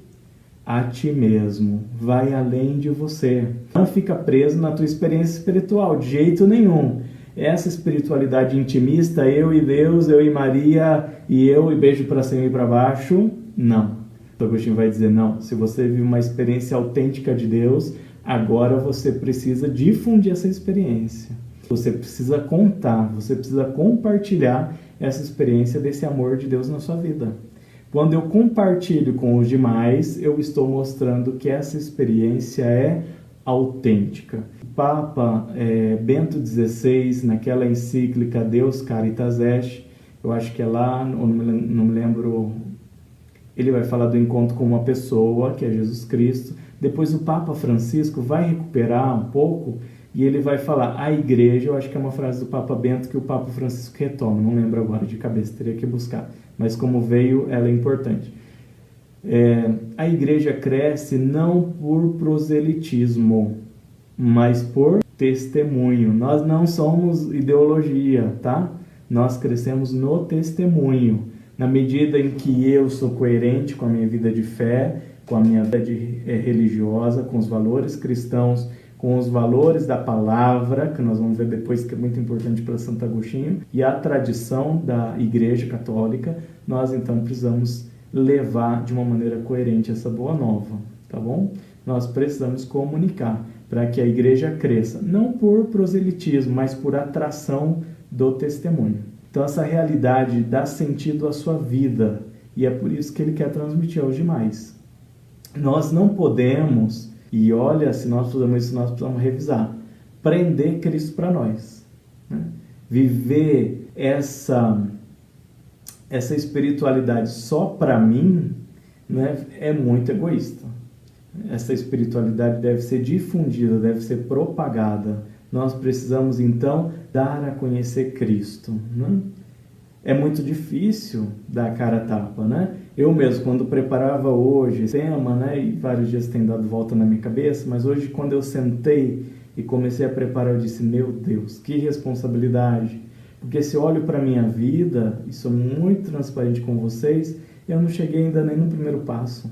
a ti mesmo, vai além de você. Não fica preso na tua experiência espiritual, de jeito nenhum. Essa espiritualidade intimista, eu e Deus, eu e Maria, e beijo para cima e para baixo, não. O Agostinho vai dizer, não, se você vive uma experiência autêntica de Deus, agora você precisa difundir essa experiência. Você precisa contar, você precisa compartilhar essa experiência desse amor de Deus na sua vida. Quando eu compartilho com os demais, eu estou mostrando que essa experiência é autêntica. O Papa Bento XVI, naquela encíclica Deus Caritas Est, eu acho que é lá, não me lembro, ele vai falar do encontro com uma pessoa, que é Jesus Cristo. Depois o Papa Francisco vai recuperar um pouco e ele vai falar a igreja, eu acho que é uma frase do Papa Bento que o Papa Francisco retoma, não lembro agora de cabeça, teria que buscar, mas como veio, ela é importante. A igreja cresce não por proselitismo, mas por testemunho. Nós não somos ideologia, tá? Nós crescemos no testemunho. Na medida em que eu sou coerente com a minha vida de fé, com a minha vida religiosa, com os valores cristãos, com os valores da palavra, que nós vamos ver depois que é muito importante para Santo Agostinho, e a tradição da Igreja Católica, nós então precisamos levar de uma maneira coerente essa boa nova, tá bom? Nós precisamos comunicar para que a igreja cresça, não por proselitismo, mas por atração do testemunho. Então essa realidade dá sentido à sua vida e é por isso que ele quer transmitir aos demais. Nós não podemos, e olha, se nós fizermos isso, nós precisamos revisar, prender Cristo para nós, né? Viver essa espiritualidade só para mim, né, é muito egoísta. Essa espiritualidade deve ser difundida, deve ser propagada. Nós precisamos, então, dar a conhecer Cristo, né? É muito difícil dar a cara a tapa, né? Eu mesmo, quando preparava hoje esse tema, né, e vários dias tem dado volta na minha cabeça, mas hoje, quando eu sentei e comecei a preparar, eu disse, meu Deus, que responsabilidade! Porque se eu olho para a minha vida, e sou muito transparente com vocês, eu não cheguei ainda nem no primeiro passo.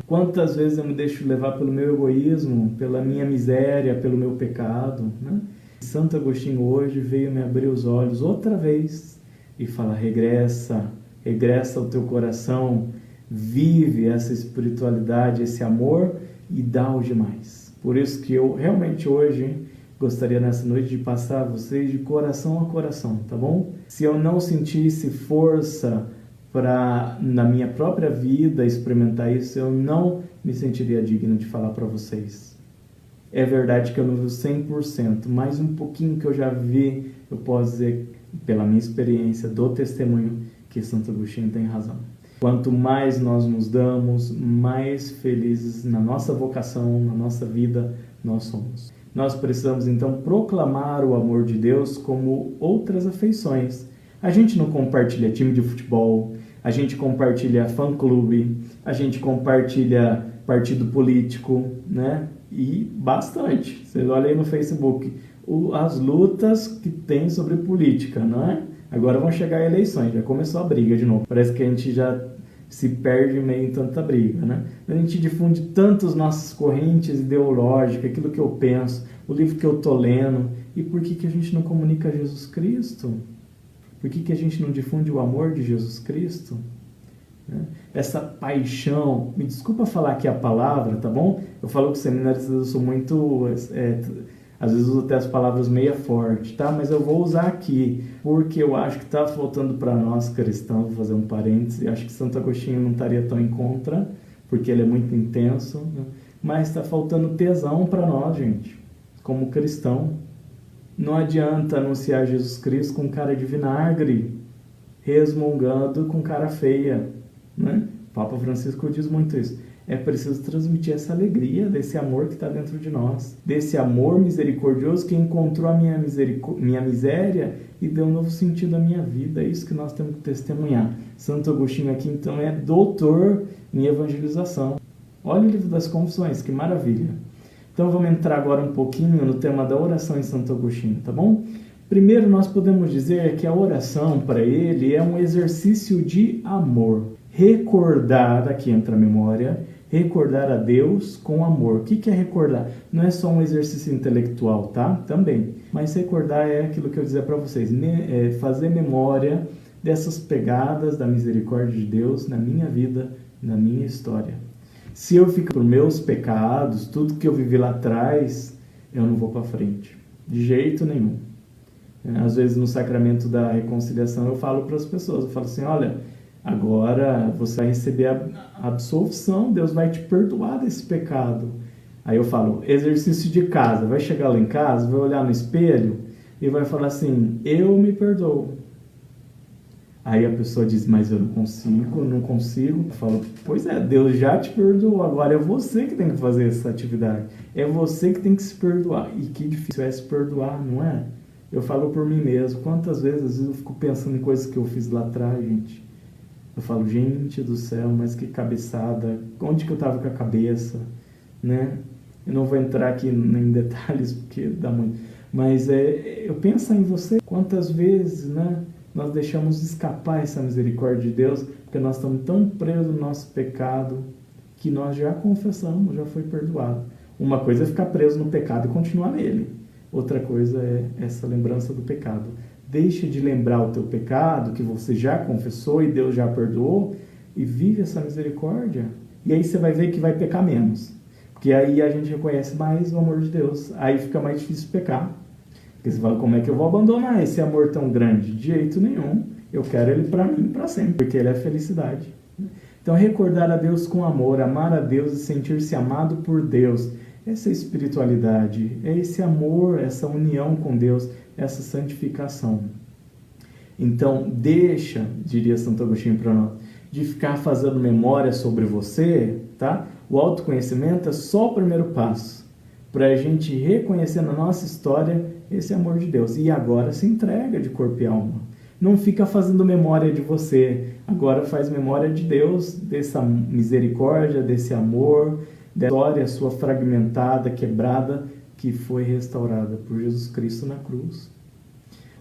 Quantas vezes eu me deixo levar pelo meu egoísmo, pela minha miséria, pelo meu pecado, né? Santo Agostinho hoje veio me abrir os olhos outra vez e fala, regressa ao teu coração, vive essa espiritualidade, esse amor e dá aos demais. Por isso que eu realmente hoje gostaria nessa noite de passar a vocês de coração a coração, tá bom? Se eu não sentisse força para, na minha própria vida, experimentar isso, eu não me sentiria digno de falar para vocês. É verdade que eu não vivo 100%, mas um pouquinho que eu já vi, eu posso dizer, pela minha experiência, do testemunho, que Santo Agostinho tem razão. Quanto mais nós nos damos, mais felizes na nossa vocação, na nossa vida, nós somos. Nós precisamos, então, proclamar o amor de Deus como outras afeições. A gente não compartilha time de futebol, a gente compartilha fã-clube, a gente compartilha partido político, né? E bastante. Vocês olhem aí no Facebook as lutas que tem sobre política, não é? Agora vão chegar eleições, já começou a briga de novo. Parece que a gente já se perde meio em tanta briga, né? A gente difunde tantas nossas correntes ideológicas, aquilo que eu penso, o livro que eu estou lendo. E por que a gente não comunica Jesus Cristo? Por que a gente não difunde o amor de Jesus Cristo? Essa paixão, me desculpa falar aqui a palavra, tá bom? Eu falo que seminaristas eu sou muito... às vezes uso até as palavras meia forte, tá? Mas eu vou usar aqui, porque eu acho que está faltando para nós cristãos, vou fazer um parêntese, acho que Santo Agostinho não estaria tão em contra, porque ele é muito intenso, né? Mas está faltando tesão para nós, gente, como cristão. Não adianta anunciar Jesus Cristo com cara de vinagre, resmungando com cara feia, né? O Papa Francisco diz muito isso. É preciso transmitir essa alegria desse amor que está dentro de nós, desse amor misericordioso que encontrou a minha miséria e deu um novo sentido à minha vida. É isso que nós temos que testemunhar. Santo Agostinho aqui, então, é doutor em evangelização. Olha o livro das Confissões, que maravilha. Então, vamos entrar agora um pouquinho no tema da oração em Santo Agostinho, tá bom? Primeiro, nós podemos dizer que a oração, para ele, é um exercício de amor. Recordar, aqui entra a memória, recordar a Deus com amor. O que é recordar? Não é só um exercício intelectual, tá? Também. Mas recordar é aquilo que eu dizia para vocês, fazer memória dessas pegadas da misericórdia de Deus na minha vida, na minha história. Se eu fico por meus pecados, tudo que eu vivi lá atrás, eu não vou para frente. De jeito nenhum. Às vezes no sacramento da reconciliação eu falo para as pessoas, eu falo assim, olha, agora você vai receber a absolvição, Deus vai te perdoar desse pecado. Aí eu falo, exercício de casa, vai chegar lá em casa, vai olhar no espelho e vai falar assim, eu me perdoo. Aí a pessoa diz, mas eu não consigo. Eu falo, pois é, Deus já te perdoou, agora é você que tem que fazer essa atividade. É você que tem que se perdoar. E que difícil é se perdoar, não é? Eu falo por mim mesmo, quantas vezes eu fico pensando em coisas que eu fiz lá atrás, gente. Eu falo, gente do céu, mas que cabeçada, onde que eu tava com a cabeça, né? Eu não vou entrar aqui em detalhes, porque dá muito. Mas eu penso em você, quantas vezes, né? Nós deixamos escapar essa misericórdia de Deus, porque nós estamos tão presos no nosso pecado, que nós já confessamos, já foi perdoado. Uma coisa é ficar preso no pecado e continuar nele. Outra coisa é essa lembrança do pecado. Deixa de lembrar o teu pecado, que você já confessou e Deus já perdoou, e vive essa misericórdia. E aí você vai ver que vai pecar menos. Porque aí a gente reconhece mais o amor de Deus. Aí fica mais difícil pecar. Porque você fala, como é que eu vou abandonar esse amor tão grande? De jeito nenhum. Eu quero ele para mim, para sempre, porque ele é felicidade. Então, recordar a Deus com amor, amar a Deus e sentir-se amado por Deus. Essa espiritualidade, é esse amor, essa união com Deus, essa santificação. Então, deixa, diria Santo Agostinho para nós, de ficar fazendo memória sobre você, tá? O autoconhecimento é só o primeiro passo para a gente reconhecer na nossa história esse amor de Deus. E agora se entrega de corpo e alma. Não fica fazendo memória de você. Agora faz memória de Deus, dessa misericórdia, desse amor, da história sua fragmentada, quebrada, que foi restaurada por Jesus Cristo na cruz.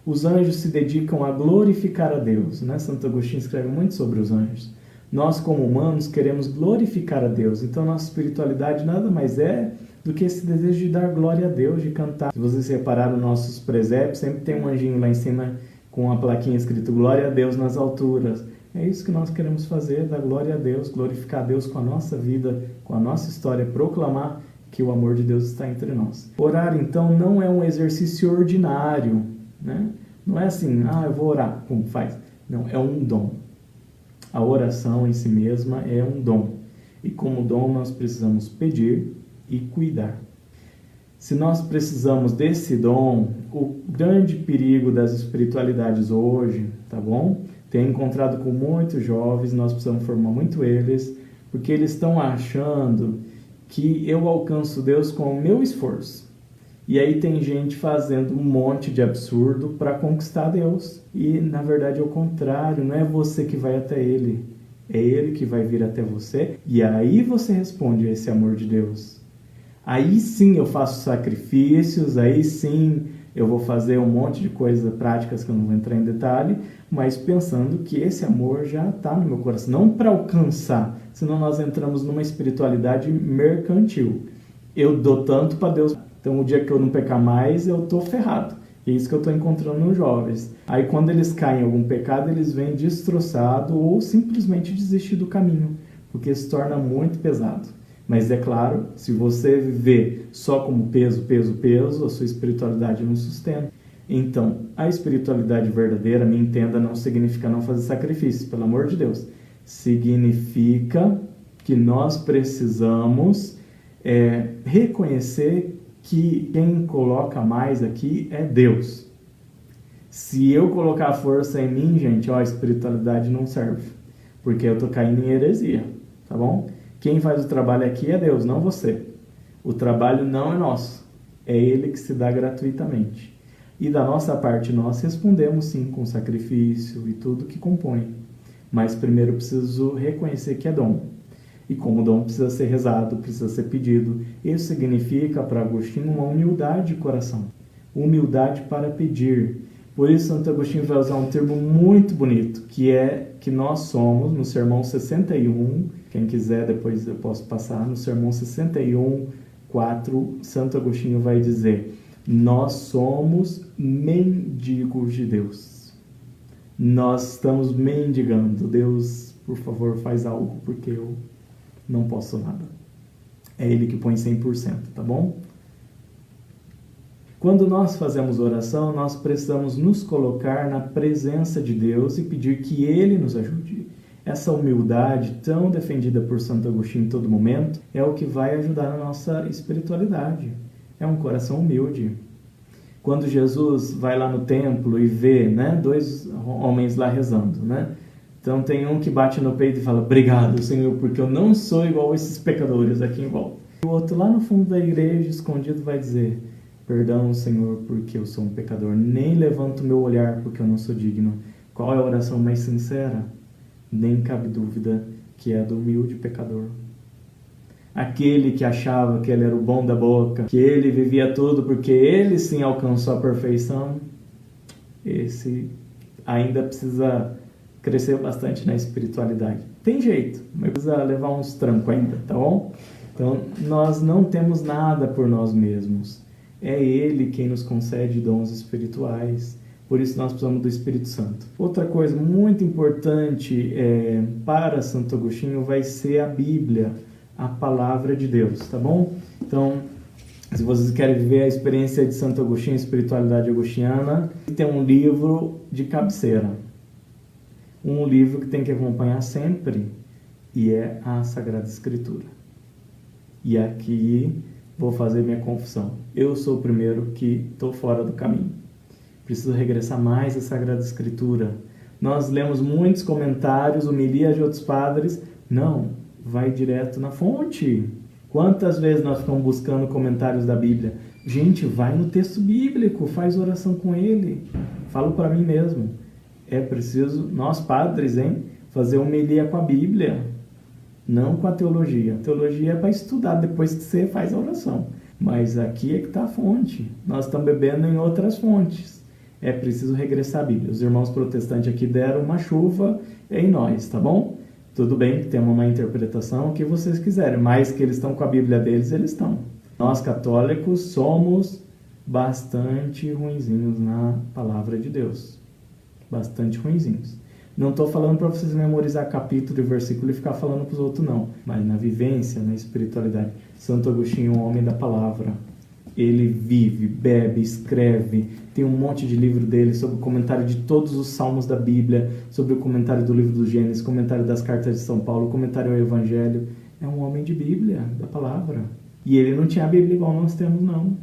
Os anjos se dedicam a glorificar a Deus, né? Santo Agostinho escreve muito sobre os anjos. Nós, como humanos, queremos glorificar a Deus. Então, nossa espiritualidade nada mais é do que esse desejo de dar glória a Deus, de cantar. Se vocês repararam, nossos presépios sempre tem um anjinho lá em cima com uma plaquinha escrito Glória a Deus nas alturas. É isso que nós queremos fazer, dar glória a Deus, glorificar a Deus com a nossa vida, com a nossa história, proclamar que o amor de Deus está entre nós. Orar, então, não é um exercício ordinário, né? Não é assim, eu vou orar, como faz? Não, é um dom. A oração em si mesma é um dom. E como dom nós precisamos pedir e cuidar. Se nós precisamos desse dom, o grande perigo das espiritualidades hoje, tá bom? Tenho encontrado com muitos jovens, nós precisamos formar muito eles, porque eles estão achando que eu alcanço Deus com o meu esforço. E aí tem gente fazendo um monte de absurdo para conquistar Deus. E na verdade é o contrário, não é você que vai até Ele. É Ele que vai vir até você. E aí você responde a esse amor de Deus. Aí sim eu faço sacrifícios, aí sim eu vou fazer um monte de coisas práticas que eu não vou entrar em detalhe, mas pensando que esse amor já está no meu coração. Não para alcançar, senão nós entramos numa espiritualidade mercantil. Eu dou tanto para Deus. Então, o dia que eu não pecar mais, eu estou ferrado. E é isso que eu estou encontrando nos jovens. Aí, quando eles caem em algum pecado, eles vêm destroçados ou simplesmente desistir do caminho, porque se torna muito pesado. Mas, é claro, se você viver só como peso, a sua espiritualidade não sustenta. Então, a espiritualidade verdadeira, me entenda, não significa não fazer sacrifícios, pelo amor de Deus. Significa que nós precisamos reconhecer que quem coloca mais aqui é Deus. Se eu colocar força em mim, gente, a espiritualidade não serve, porque eu estou caindo em heresia, tá bom? Quem faz o trabalho aqui é Deus, não você. O trabalho não é nosso, é Ele que se dá gratuitamente. E da nossa parte, nós respondemos sim com sacrifício e tudo que compõe. Mas primeiro eu preciso reconhecer que é dom. E como dom precisa ser rezado, precisa ser pedido. Isso significa, para Agostinho, uma humildade de coração. Humildade para pedir. Por isso, Santo Agostinho vai usar um termo muito bonito, que é que nós somos, no Sermão 61, quem quiser depois eu posso passar, no Sermão 61, 4, Santo Agostinho vai dizer: nós somos mendigos de Deus. Nós estamos mendigando. Deus, por favor, faz algo, porque eu não posso nada. É Ele que põe 100%, tá bom? Quando nós fazemos oração, nós precisamos nos colocar na presença de Deus e pedir que Ele nos ajude. Essa humildade, tão defendida por Santo Agostinho em todo momento, é o que vai ajudar na nossa espiritualidade. É um coração humilde. Quando Jesus vai lá no templo e vê, né, 2 homens lá rezando, né? Então tem um que bate no peito e fala: obrigado, Senhor, porque eu não sou igual a esses pecadores aqui em volta. O outro lá no fundo da igreja, escondido, vai dizer: perdão, Senhor, porque eu sou um pecador. Nem levanto meu olhar porque eu não sou digno. Qual é a oração mais sincera? Nem cabe dúvida que é a do humilde pecador. Aquele que achava que ele era o bom da boca, que ele vivia tudo porque ele sim alcançou a perfeição, esse ainda precisa crescer bastante na espiritualidade. Tem jeito, mas precisa levar uns trancos ainda, tá bom? Então, nós não temos nada por nós mesmos. É Ele quem nos concede dons espirituais. Por isso nós precisamos do Espírito Santo. Outra coisa muito importante para Santo Agostinho vai ser a Bíblia, a Palavra de Deus, tá bom? Então, se vocês querem viver a experiência de Santo Agostinho, a espiritualidade agostiniana, tem um livro de cabeceira. Um livro que tem que acompanhar sempre, e é a Sagrada Escritura. E aqui vou fazer minha confissão. Eu sou o primeiro que estou fora do caminho. Preciso regressar mais à Sagrada Escritura. Nós lemos muitos comentários, homilias de outros padres. Não, vai direto na fonte. Quantas vezes nós ficamos buscando comentários da Bíblia? Gente, vai no texto bíblico, faz oração com ele. Falo para mim mesmo. É preciso, nós padres, fazer homilia com a Bíblia, não com a teologia. A teologia é para estudar depois que você faz a oração. Mas aqui é que está a fonte. Nós estamos bebendo em outras fontes. É preciso regressar à Bíblia. Os irmãos protestantes aqui deram uma chuva em nós, tá bom? Tudo bem que tem uma interpretação, o que vocês quiserem, mas que eles estão com a Bíblia deles, eles estão. Nós católicos somos bastante ruinzinhos na palavra de Deus. Bastante ruinzinhos. Não estou falando para vocês memorizar capítulo e versículo e ficar falando para os outros, não. Mas na vivência, na espiritualidade. Santo Agostinho, um homem da palavra. Ele vive, bebe, escreve. Tem um monte de livro dele sobre o comentário de todos os salmos da Bíblia, sobre o comentário do livro do Gênesis, comentário das cartas de São Paulo, comentário ao Evangelho. É um homem de Bíblia, da palavra. E ele não tinha a Bíblia igual nós temos, não.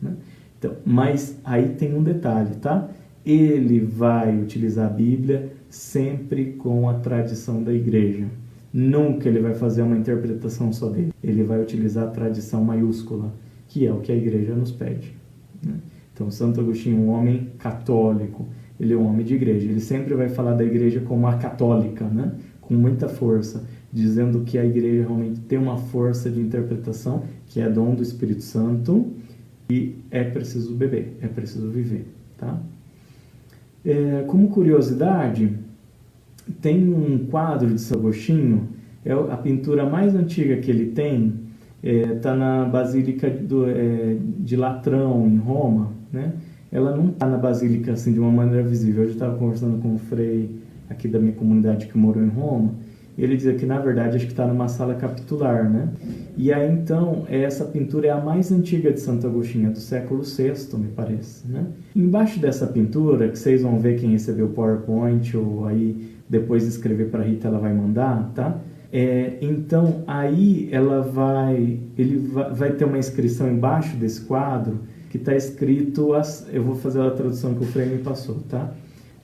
Né? Então, mas aí tem um detalhe, tá? Ele vai utilizar a Bíblia sempre com a tradição da igreja. Nunca ele vai fazer uma interpretação só dele. Ele vai utilizar a tradição maiúscula, que é o que a igreja nos pede. Né? Então, Santo Agostinho, um homem católico, ele é um homem de igreja. Ele sempre vai falar da igreja como a católica, né? Com muita força, dizendo que a igreja realmente tem uma força de interpretação, que é dom do Espírito Santo, e é preciso beber, é preciso viver. Tá? Como curiosidade, tem um quadro de São Agostinho, é a pintura mais antiga que ele tem, está na Basílica de Latrão, em Roma, né? Ela não está na Basílica assim, de uma maneira visível. Eu já estava conversando com um frei aqui da minha comunidade que morou em Roma, e ele dizia que, na verdade, acho que está numa sala capitular, né? E aí, então, essa pintura é a mais antiga de Santo Agostinho, é do século VI, me parece, né? Embaixo dessa pintura, que vocês vão ver quem recebeu o PowerPoint, ou aí depois de escrever para a Rita, ela vai mandar, tá? Então, aí ele vai ter uma inscrição embaixo desse quadro, que está escrito, eu vou fazer a tradução que o Frei me passou, tá?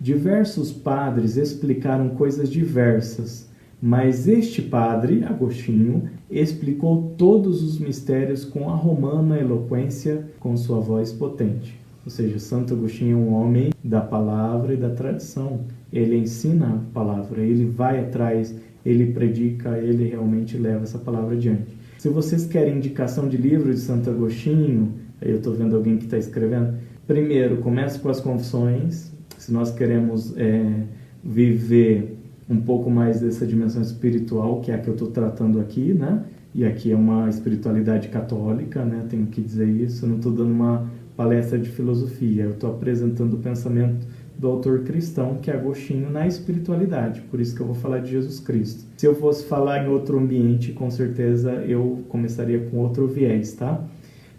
Diversos padres explicaram coisas diversas, mas este padre, Agostinho, explicou todos os mistérios com a romana eloquência, com sua voz potente. Ou seja, Santo Agostinho é um homem da palavra e da tradição. Ele ensina a palavra, ele vai atrás, ele predica, ele realmente leva essa palavra adiante. Se vocês querem indicação de livro de Santo Agostinho, aí eu estou vendo alguém que está escrevendo, primeiro, comece com as Confissões. Se nós queremos viver um pouco mais dessa dimensão espiritual, que é a que eu estou tratando aqui, né? E aqui é uma espiritualidade católica, né? Tenho que dizer isso, eu não estou dando uma palestra de filosofia, eu estou apresentando o pensamento do autor cristão, que é Agostinho, na espiritualidade, por isso que eu vou falar de Jesus Cristo. Se eu fosse falar em outro ambiente, com certeza eu começaria com outro viés, tá?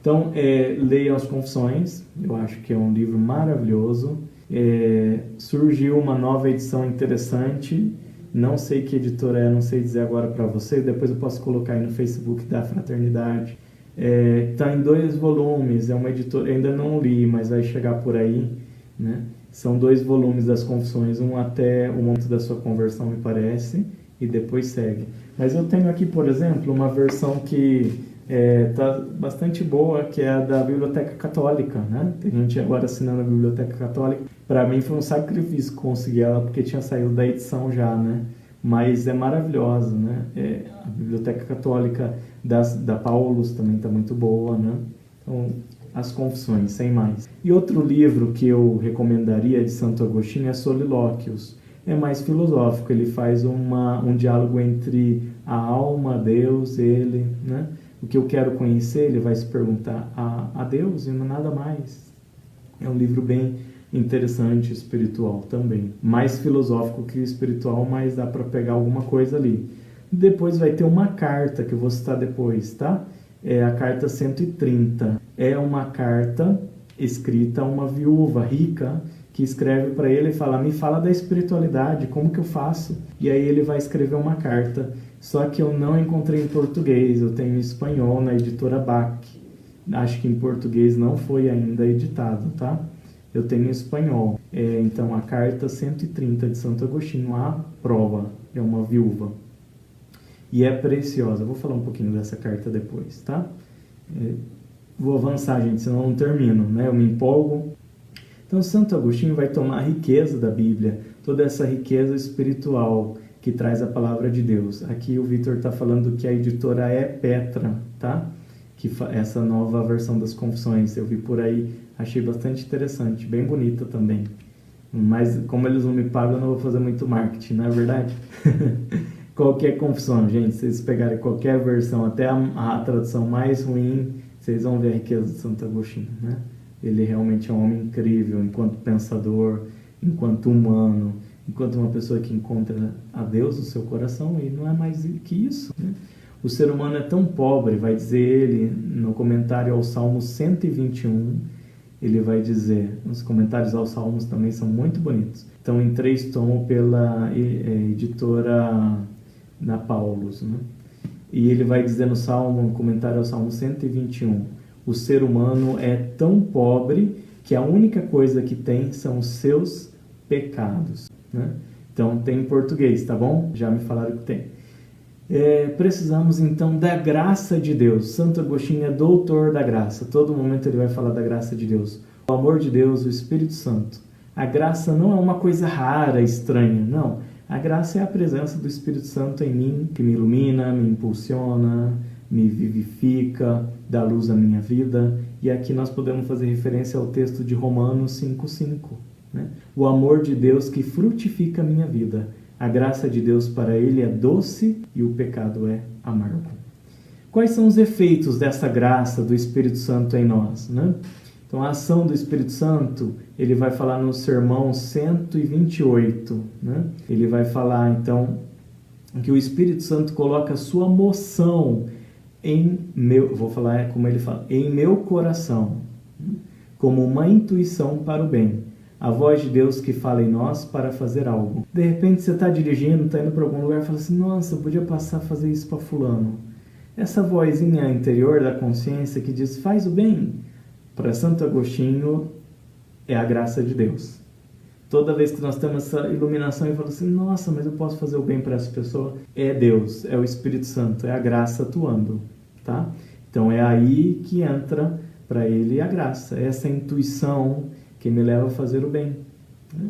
Então, leiam as Confissões, eu acho que é um livro maravilhoso. Surgiu uma nova edição interessante, não sei que editora é, não sei dizer agora para você, depois eu posso colocar aí no Facebook da Fraternidade. Está em 2 volumes, é uma editora, ainda não li, mas vai chegar por aí, né? São 2 volumes das Confissões, um até o momento da sua conversão, me parece, e depois segue. Mas eu tenho aqui, por exemplo, uma versão que está bastante boa, que é a da Biblioteca Católica, né? Tem gente agora assinando a Biblioteca Católica. Para mim foi um sacrifício conseguir ela, porque tinha saído da edição já, né? Mas é maravilhosa, né? A Biblioteca Católica da Paulus também está muito boa, né? Então, as Confissões, sem mais. E outro livro que eu recomendaria de Santo Agostinho é Solilóquios. É mais filosófico, ele faz um diálogo entre a alma, Deus, ele, né? O que eu quero conhecer, ele vai se perguntar a Deus e nada mais. É um livro bem interessante, espiritual também. Mais filosófico que espiritual, mas dá para pegar alguma coisa ali. Depois vai ter uma carta que eu vou citar depois, tá? É a carta 130. É uma carta escrita a uma viúva rica que escreve para ele e fala: me fala da espiritualidade, como que eu faço? E aí ele vai escrever uma carta. Só que eu não encontrei em português, eu tenho em espanhol na editora Bach. Acho que em português não foi ainda editado, tá? Eu tenho em espanhol. Então, a carta 130 de Santo Agostinho, a prova, é uma viúva. E é preciosa. Vou falar um pouquinho dessa carta depois, tá? Vou avançar, gente, senão eu não termino, né? Eu me empolgo. Então, Santo Agostinho vai tomar a riqueza da Bíblia, toda essa riqueza espiritual que traz a palavra de Deus. Aqui o Vitor está falando que a editora é Petra, tá? Essa nova versão das Confissões, eu vi por aí, achei bastante interessante, bem bonita também. Mas como eles não me pagam, eu não vou fazer muito marketing, não é verdade? Qualquer confissão, gente, se vocês pegarem qualquer versão, até a tradução mais ruim, vocês vão ver a riqueza de Santo Agostinho, né? Ele realmente é um homem incrível, enquanto pensador, enquanto humano, enquanto uma pessoa que encontra a Deus no seu coração, e não é mais que isso, né? O ser humano é tão pobre, vai dizer ele no comentário ao Salmo 121, ele vai dizer, os comentários aos Salmos também são muito bonitos, estão em 3 tomos pela editora da Paulus, né? E ele vai dizer no comentário ao Salmo 121, o ser humano é tão pobre que a única coisa que tem são os seus pecados, né? Então tem em português, tá bom? Já me falaram que tem. Precisamos então da graça de Deus. Santo Agostinho é doutor da graça. Todo momento ele vai falar da graça de Deus. O amor de Deus, o Espírito Santo. A graça não é uma coisa rara, estranha, não. A graça é a presença do Espírito Santo em mim, que me ilumina, me impulsiona, me vivifica, dá luz à minha vida. E aqui nós podemos fazer referência ao texto de Romanos 5,5. Né? O amor de Deus que frutifica a minha vida. A graça de Deus para ele é doce e o pecado é amargo. Quais são os efeitos dessa graça do Espírito Santo em nós, né? Então, a ação do Espírito Santo, ele vai falar no sermão 128, né? Ele vai falar, então, que o Espírito Santo coloca a sua moção vou falar como ele fala, em meu coração, como uma intuição para o bem. A voz de Deus que fala em nós para fazer algo. De repente você está dirigindo, está indo para algum lugar e fala assim, nossa, eu podia passar a fazer isso para fulano. Essa vozinha interior da consciência que diz, faz o bem, para Santo Agostinho é a graça de Deus. Toda vez que nós temos essa iluminação e falamos assim, nossa, mas eu posso fazer o bem para essa pessoa, é Deus, é o Espírito Santo, é a graça atuando, tá? Então é aí que entra para ele a graça, essa intuição que me leva a fazer o bem, né?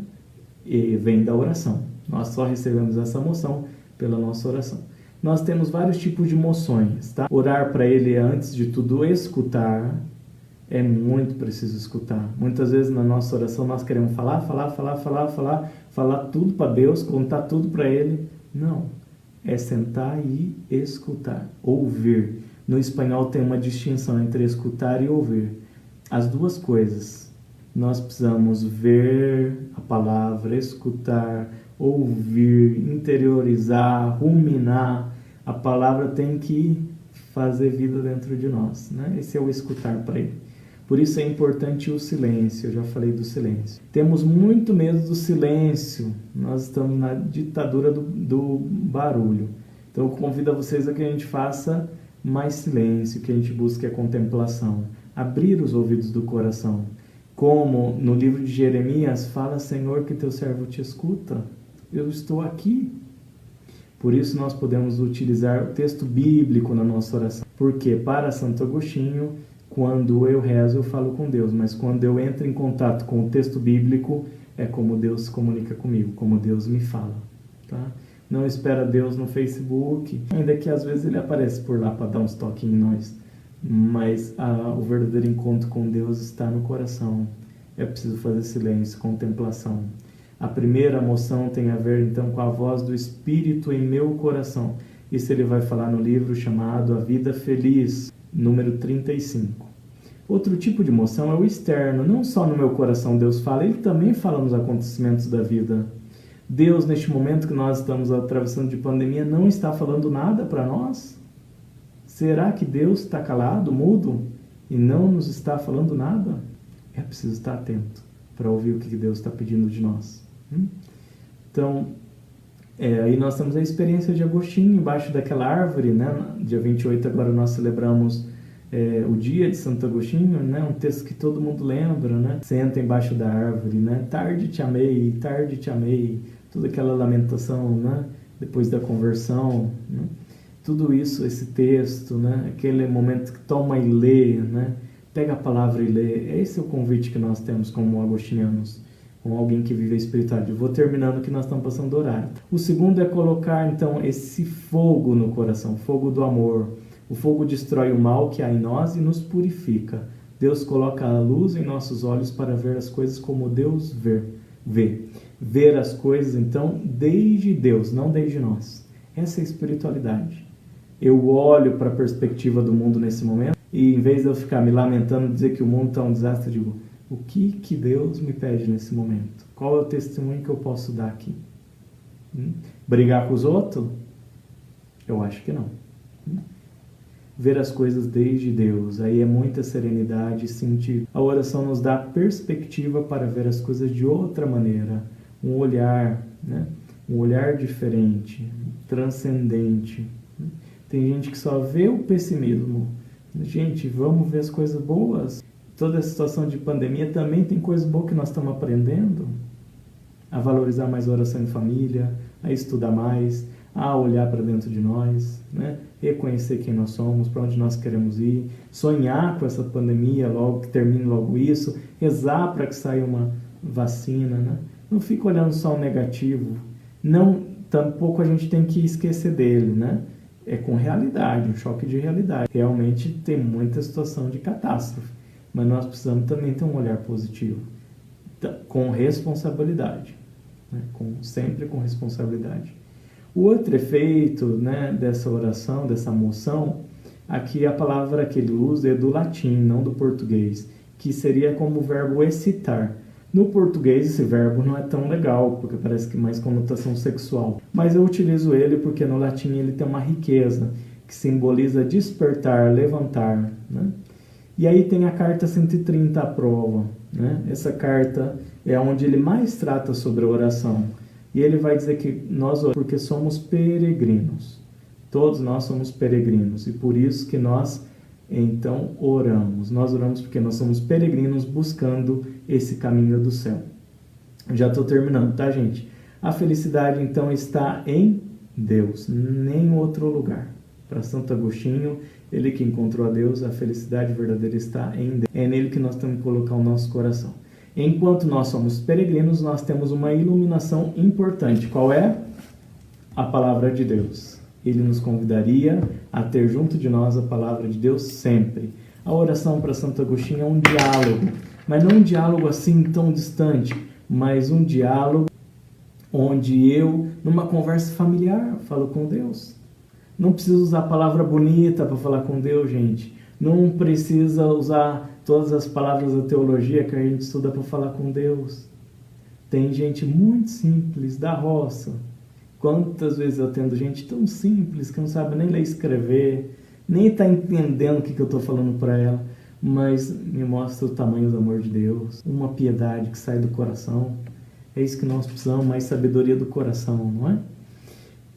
E vem da oração. Nós só recebemos essa moção pela nossa oração. Nós temos vários tipos de moções, tá? Orar para ele é, antes de tudo, escutar. É muito preciso escutar. Muitas vezes na nossa oração nós queremos falar tudo para Deus, contar tudo para ele. Não. É sentar e escutar, ouvir. No espanhol tem uma distinção entre escutar e ouvir. As duas coisas. Nós precisamos ver a palavra, escutar, ouvir, interiorizar, ruminar. A palavra tem que fazer vida dentro de nós, né? Esse é o escutar para Ele. Por isso é importante o silêncio, eu já falei do silêncio. Temos muito medo do silêncio, nós estamos na ditadura do barulho. Então eu convido a vocês a que a gente faça mais silêncio, que a gente busque a contemplação, abrir os ouvidos do coração. Como no livro de Jeremias fala, Senhor, que teu servo te escuta, eu estou aqui. Por isso nós podemos utilizar o texto bíblico na nossa oração. Porque para Santo Agostinho, quando eu rezo, eu falo com Deus, mas quando eu entro em contato com o texto bíblico, é como Deus se comunica comigo, como Deus me fala. Tá? Não espera Deus no Facebook, ainda que às vezes ele aparece por lá para dar uns toquinhos em nós. Mas o verdadeiro encontro com Deus está no coração. É preciso fazer silêncio, contemplação. A primeira moção tem a ver, então, com a voz do Espírito em meu coração. Isso ele vai falar no livro chamado A Vida Feliz, número 35. Outro tipo de moção é o externo. Não só no meu coração Deus fala, Ele também fala nos acontecimentos da vida. Deus, neste momento que nós estamos atravessando de pandemia, não está falando nada para nós? Será que Deus está calado, mudo, e não nos está falando nada? É preciso estar atento para ouvir o que Deus está pedindo de nós. Então, aí nós temos a experiência de Agostinho embaixo daquela árvore, né? Dia 28 agora nós celebramos o dia de Santo Agostinho, né? Um texto que todo mundo lembra, né? Senta embaixo da árvore, né? Tarde te amei, toda aquela lamentação, né? Depois da conversão, né? Tudo isso, esse texto, né? Aquele momento que toma e lê, né? Pega a palavra e lê. Esse é o convite que nós temos como agostinianos, com alguém que vive a espiritualidade. Eu vou terminando que nós estamos passando do horário. O segundo é colocar, então, esse fogo no coração, fogo do amor. O fogo destrói o mal que há em nós e nos purifica. Deus coloca a luz em nossos olhos para ver as coisas como Deus vê. Ver as coisas, então, desde Deus, não desde nós. Essa é a espiritualidade. Eu olho para a perspectiva do mundo nesse momento e, em vez de eu ficar me lamentando, dizer que o mundo está um desastre, eu digo, o que Deus me pede nesse momento? Qual é o testemunho que eu posso dar aqui? Brigar com os outros? Eu acho que não. Ver as coisas desde Deus, aí é muita serenidade, sentir. A oração nos dá perspectiva para ver as coisas de outra maneira, um olhar, né? Um olhar diferente, transcendente. Tem gente que só vê o pessimismo. Gente, vamos ver as coisas boas. Toda a situação de pandemia também tem coisas boas que nós estamos aprendendo. A valorizar mais a oração em família, a estudar mais, a olhar para dentro de nós, né? Reconhecer quem nós somos, para onde nós queremos ir, sonhar com essa pandemia, logo que termine logo isso, rezar para que saia uma vacina, né? Não fica olhando só o negativo. Não, tampouco a gente tem que esquecer dele, né? É com realidade, um choque de realidade. Realmente tem muita situação de catástrofe, mas nós precisamos também ter um olhar positivo, com responsabilidade, né? Sempre com responsabilidade. O outro efeito, né, dessa oração, dessa moção, aqui a palavra que ele usa é do latim, não do português, que seria como o verbo excitar. No português esse verbo não é tão legal, porque parece que mais conotação sexual. Mas eu utilizo ele porque no latim ele tem uma riqueza, que simboliza despertar, levantar, né? E aí tem a carta 130 à prova, né? Essa carta é onde ele mais trata sobre a oração. E ele vai dizer que nós oramos porque somos peregrinos. Todos nós somos peregrinos. E por isso que nós, então, oramos. Nós oramos porque nós somos peregrinos buscando esse caminho do céu. Já estou terminando, tá, gente? A felicidade, então, está em Deus, nem em outro lugar. Para Santo Agostinho, ele que encontrou a Deus, a felicidade verdadeira está em Deus. É nele que nós temos que colocar o nosso coração. Enquanto nós somos peregrinos, nós temos uma iluminação importante. Qual é? A palavra de Deus. Ele nos convidaria a ter junto de nós a palavra de Deus sempre. A oração para Santo Agostinho é um diálogo, mas não um diálogo assim tão distante, mas um diálogo onde eu, numa conversa familiar, falo com Deus. Não precisa usar palavra bonita para falar com Deus, gente. Não precisa usar todas as palavras da teologia que a gente estuda para falar com Deus. Tem gente muito simples, da roça. Quantas vezes eu atendo gente tão simples que não sabe nem ler e escrever, nem está entendendo o que eu estou falando para ela, mas me mostra o tamanho do amor de Deus, uma piedade que sai do coração. É isso que nós precisamos, mais sabedoria do coração, não é?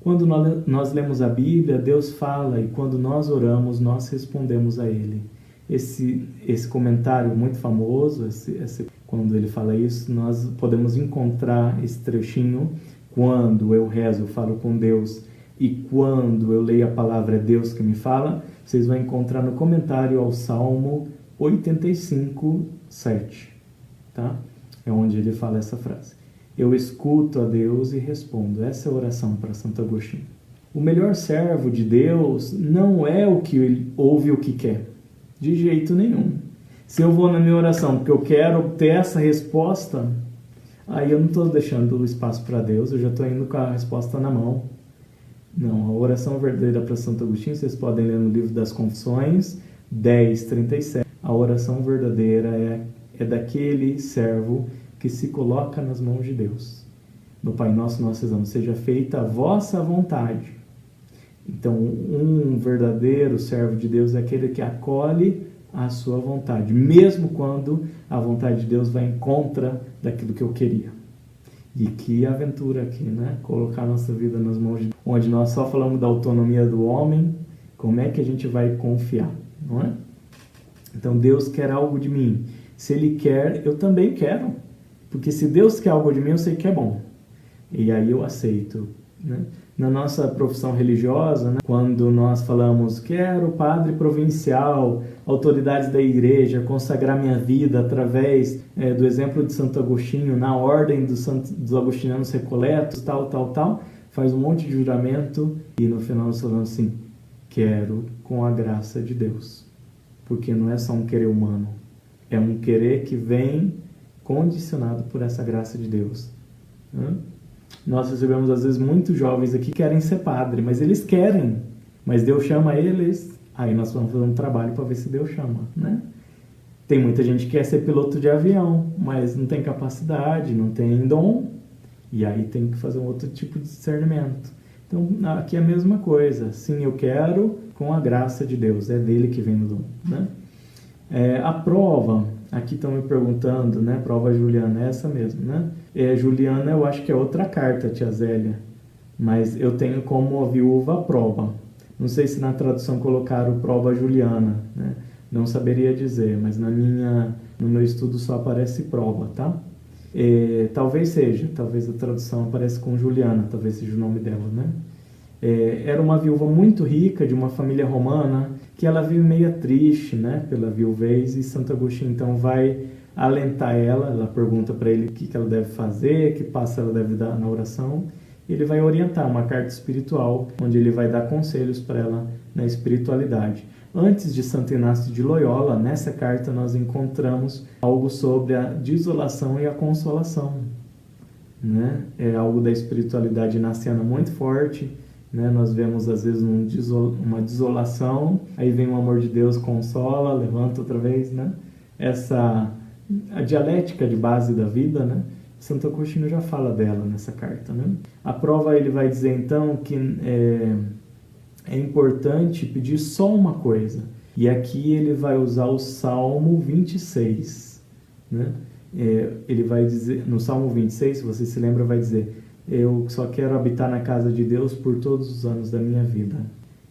Quando nós lemos a Bíblia, Deus fala, e quando nós oramos, nós respondemos a Ele. Esse comentário muito famoso, quando ele fala isso, nós podemos encontrar esse trechinho. Quando eu rezo, eu falo com Deus, e quando eu leio a palavra, é Deus que me fala. Vocês vão encontrar no comentário ao Salmo 85, 7. Tá? É onde ele fala essa frase. Eu escuto a Deus e respondo. Essa é a oração para Santo Agostinho. O melhor servo de Deus não é o que ele ouve o que quer. De jeito nenhum. Se eu vou na minha oração porque eu quero ter essa resposta, aí eu não estou deixando o espaço para Deus, eu já estou indo com a resposta na mão. Não, a oração verdadeira para Santo Agostinho, vocês podem ler no livro das Confissões, 10:37. A oração verdadeira é daquele servo que se coloca nas mãos de Deus. No Pai Nosso, nós rezamos, seja feita a vossa vontade. Então, um verdadeiro servo de Deus é aquele que acolhe a sua vontade, mesmo quando a vontade de Deus vai em contra daquilo que eu queria. E que aventura aqui, né? Colocar nossa vida nas mãos de Deus, onde nós só falamos da autonomia do homem, como é que a gente vai confiar, não é? Então, Deus quer algo de mim. Se Ele quer, eu também quero. Porque se Deus quer algo de mim, eu sei que é bom. E aí eu aceito, né? Na nossa profissão religiosa, né, quando nós falamos, quero padre provincial, autoridades da igreja, consagrar minha vida através do exemplo de Santo Agostinho, na ordem dos agostinianos recoletos, tal, faz um monte de juramento e no final nós falamos assim, quero com a graça de Deus. Porque não é só um querer humano, é um querer que vem condicionado por essa graça de Deus. Nós recebemos às vezes muitos jovens aqui que querem ser padre, mas eles querem, mas Deus chama eles, aí nós vamos fazer um trabalho para ver se Deus chama, né? Tem muita gente que quer ser piloto de avião, mas não tem capacidade, não tem dom, e aí tem que fazer um outro tipo de discernimento. Então aqui é a mesma coisa, sim, eu quero com a graça de Deus, é dele que vem o dom, né? A prova, aqui estão me perguntando, né? Prova Juliana, é essa mesmo, né? Juliana, eu acho que é outra carta, tia Zélia, mas eu tenho como viúva prova. Não sei se na tradução colocaram prova Juliana, né? Não saberia dizer, mas no meu estudo só aparece prova, tá? Talvez seja, talvez a tradução apareça com Juliana, talvez seja o nome dela, né? Era uma viúva muito rica, de uma família romana, que ela vive meio triste, né, pela viuvez, e Santo Agostinho então vai alentar ela pergunta para ele o que ela deve fazer, que passo ela deve dar na oração, e ele vai orientar uma carta espiritual, onde ele vai dar conselhos para ela na espiritualidade. Antes de Santo Inácio de Loyola, nessa carta nós encontramos algo sobre a desolação e a consolação, né? É algo da espiritualidade inaciana muito forte, né? Nós vemos às vezes uma desolação, aí vem o amor de Deus, consola, levanta outra vez, né? A dialética de base da vida, né? Santo Agostinho já fala dela nessa carta, né? A prova, ele vai dizer então que é importante pedir só uma coisa, e aqui ele vai usar o Salmo 26, né? Ele vai dizer, no Salmo 26, se você se lembra, vai dizer: eu só quero habitar na casa de Deus por todos os anos da minha vida.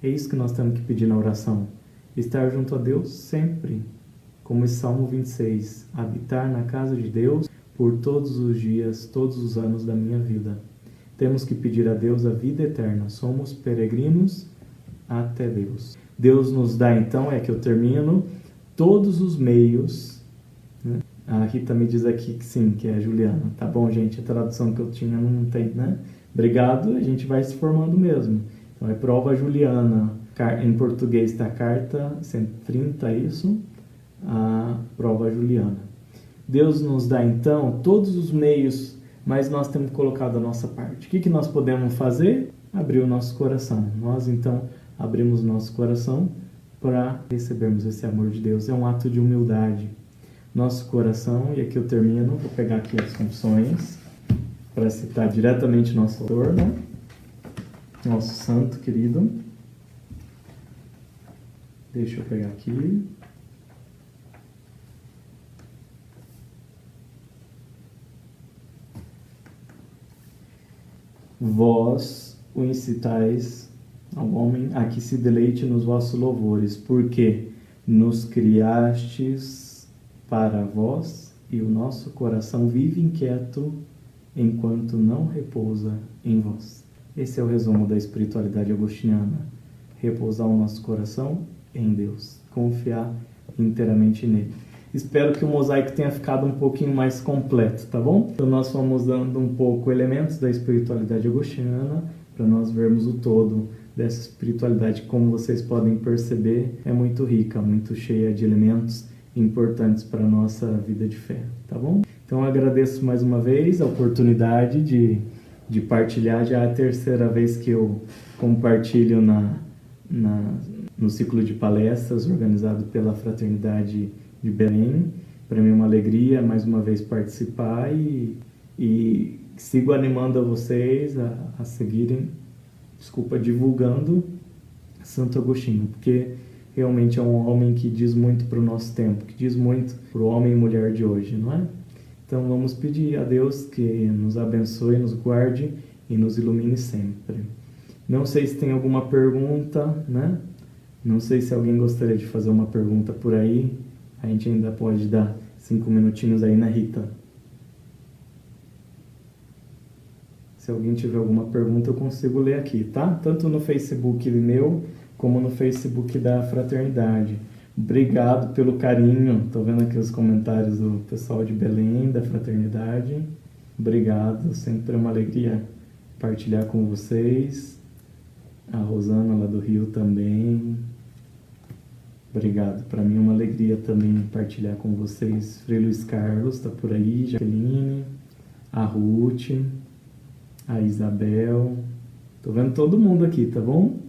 É isso que nós temos que pedir na oração. Estar junto a Deus sempre. Como esse Salmo 26. Habitar na casa de Deus por todos os dias, todos os anos da minha vida. Temos que pedir a Deus a vida eterna. Somos peregrinos até Deus. Deus nos dá então, que eu termino, todos os meios, né? A Rita me diz aqui que sim, que é a Juliana. Tá bom, gente, a tradução que eu tinha não tem, né? Obrigado, a gente vai se formando mesmo. Então é prova Juliana. Em português está a carta 130, isso? A prova Juliana. Deus nos dá então todos os meios, mas nós temos colocado a nossa parte. O que nós podemos fazer? Abrir o nosso coração. Nós então abrimos o nosso coração para recebermos esse amor de Deus. É um ato de humildade. Nosso coração, e aqui eu termino, vou pegar aqui as confissões para citar diretamente nosso autor, né? Nosso santo querido. Deixa eu pegar aqui. Vós o incitais ao homem a que se deleite nos vossos louvores, porque nos criastes para vós e o nosso coração vive inquieto enquanto não repousa em vós. Esse é o resumo da espiritualidade agostiniana. Repousar o nosso coração em Deus, confiar inteiramente nele. Espero que o mosaico tenha ficado um pouquinho mais completo, tá bom? Então nós fomos dando um pouco elementos da espiritualidade agostiniana para nós vermos o todo dessa espiritualidade. Como vocês podem perceber, é muito rica, muito cheia de elementos importantes para a nossa vida de fé, tá bom? Então eu agradeço mais uma vez a oportunidade de partilhar. Já é a terceira vez que eu compartilho no ciclo de palestras organizado pela Fraternidade de Belém. Para mim é uma alegria mais uma vez participar e sigo animando a vocês a seguirem, divulgando Santo Agostinho, porque realmente é um homem que diz muito para o nosso tempo, que diz muito para o homem e mulher de hoje, não é? Então vamos pedir a Deus que nos abençoe, nos guarde e nos ilumine sempre. Não sei se tem alguma pergunta, né? Não sei se alguém gostaria de fazer uma pergunta por aí. A gente ainda pode dar 5 minutinhos aí, né, Rita? Se alguém tiver alguma pergunta, eu consigo ler aqui, tá? Tanto no Facebook meu, como no Facebook da Fraternidade. Obrigado pelo carinho. Estou vendo aqui os comentários do pessoal de Belém, da Fraternidade. Obrigado, sempre é uma alegria partilhar com vocês. A Rosana lá do Rio também. Obrigado, para mim é uma alegria também partilhar com vocês. Frei Luiz Carlos está por aí, Jaqueline, a Ruth, a Isabel. Tô vendo todo mundo aqui, tá bom?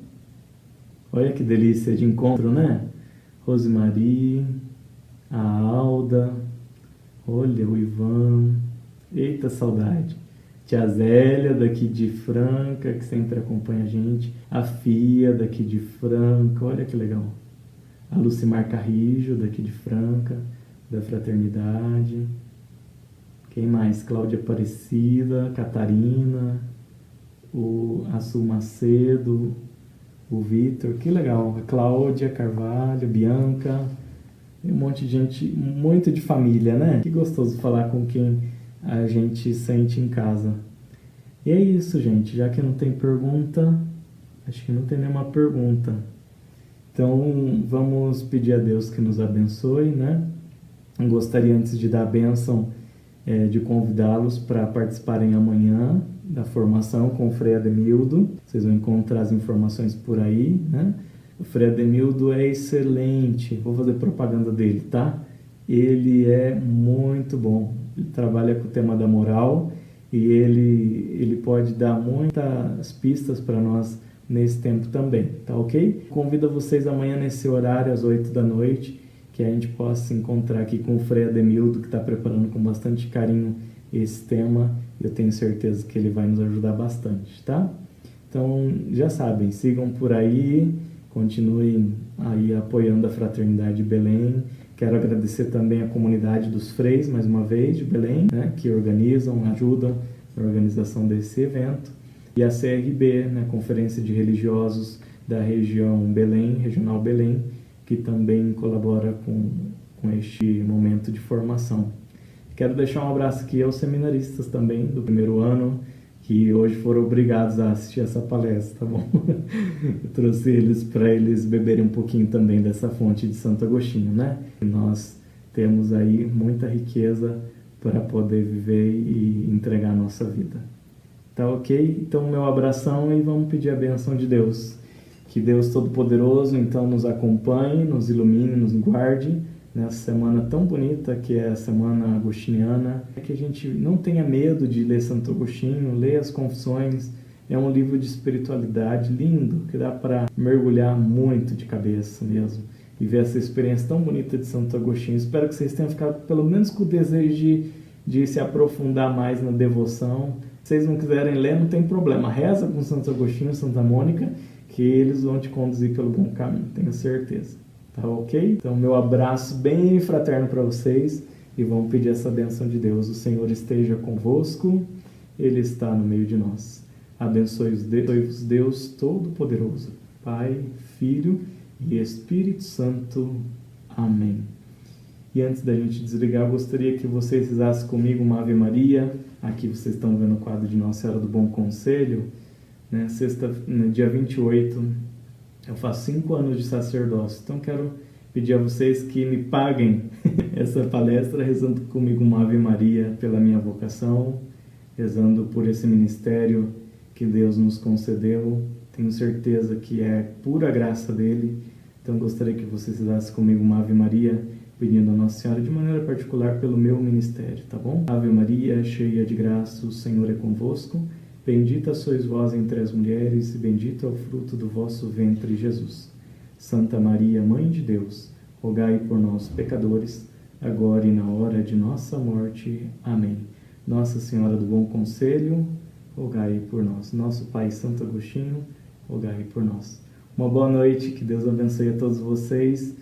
Olha que delícia de encontro, né? Rosemarie, a Alda, olha o Ivan, eita saudade. Tia Zélia daqui de Franca, que sempre acompanha a gente. A Fia daqui de Franca, olha que legal. A Lucimar Carrijo, daqui de Franca, da Fraternidade. Quem mais? Cláudia Aparecida, Catarina, a Sul Macedo, o Vitor, que legal. A Cláudia Carvalho, Bianca, e um monte de gente, muito de família, né? Que gostoso falar com quem a gente sente em casa. E é isso, gente. Já que não tem pergunta, acho que não tem nenhuma pergunta. Então, vamos pedir a Deus que nos abençoe, né? Eu gostaria, antes de dar a bênção, de convidá-los para participarem amanhã da formação com o Frei Ademildo. Vocês vão encontrar as informações por aí, né? O Frei Ademildo é excelente. Vou fazer propaganda dele, tá? Ele é muito bom. Ele trabalha com o tema da moral e ele pode dar muitas pistas para nós nesse tempo também, tá ok? Convido vocês amanhã nesse horário, às 8 da noite, que a gente possa se encontrar aqui com o Frei Ademildo, que está preparando com bastante carinho esse tema. Eu tenho certeza que ele vai nos ajudar bastante, tá? Então, já sabem, sigam por aí, continuem aí apoiando a Fraternidade de Belém. Quero agradecer também a comunidade dos freis, mais uma vez, de Belém, né, que organizam, ajudam na organização desse evento. E a CRB, né, Conferência de Religiosos da região Belém, Regional Belém, que também colabora com este momento de formação. Quero deixar um abraço aqui aos seminaristas também do primeiro ano, que hoje foram obrigados a assistir essa palestra, tá bom? Eu trouxe eles para eles beberem um pouquinho também dessa fonte de Santo Agostinho, né? Nós temos aí muita riqueza para poder viver e entregar a nossa vida. Tá ok? Então, meu abração e vamos pedir a bênção de Deus. Que Deus Todo-Poderoso, então, nos acompanhe, nos ilumine, nos guarde nessa semana tão bonita que é a Semana Agostiniana. Que a gente não tenha medo de ler Santo Agostinho, ler as Confissões. É um livro de espiritualidade lindo, que dá para mergulhar muito de cabeça mesmo e ver essa experiência tão bonita de Santo Agostinho. Espero que vocês tenham ficado pelo menos com o desejo de se aprofundar mais na devoção. Se vocês não quiserem ler, não tem problema. Reza com Santo Agostinho e Santa Mônica, que eles vão te conduzir pelo bom caminho, tenho certeza. Tá ok? Então, meu abraço bem fraterno para vocês e vamos pedir essa bênção de Deus. O Senhor esteja convosco, Ele está no meio de nós. Abençoe-os Deus Todo-Poderoso, Pai, Filho e Espírito Santo. Amém. E antes da gente desligar, eu gostaria que vocês rezassem comigo uma Ave Maria. Aqui vocês estão vendo o quadro de Nossa Senhora do Bom Conselho. Né? No dia 28, eu faço 5 anos de sacerdócio. Então quero pedir a vocês que me paguem essa palestra rezando comigo uma Ave Maria pela minha vocação, rezando por esse ministério que Deus nos concedeu. Tenho certeza que é pura graça dele. Então gostaria que vocês rezassem comigo uma Ave Maria, pedindo a Nossa Senhora de maneira particular pelo meu ministério, tá bom? Ave Maria, cheia de graça, o Senhor é convosco. Bendita sois vós entre as mulheres, e bendito é o fruto do vosso ventre, Jesus. Santa Maria, Mãe de Deus, rogai por nós, pecadores, agora e na hora de nossa morte. Amém. Nossa Senhora do Bom Conselho, rogai por nós. Nosso Pai Santo Agostinho, rogai por nós. Uma boa noite, que Deus abençoe a todos vocês.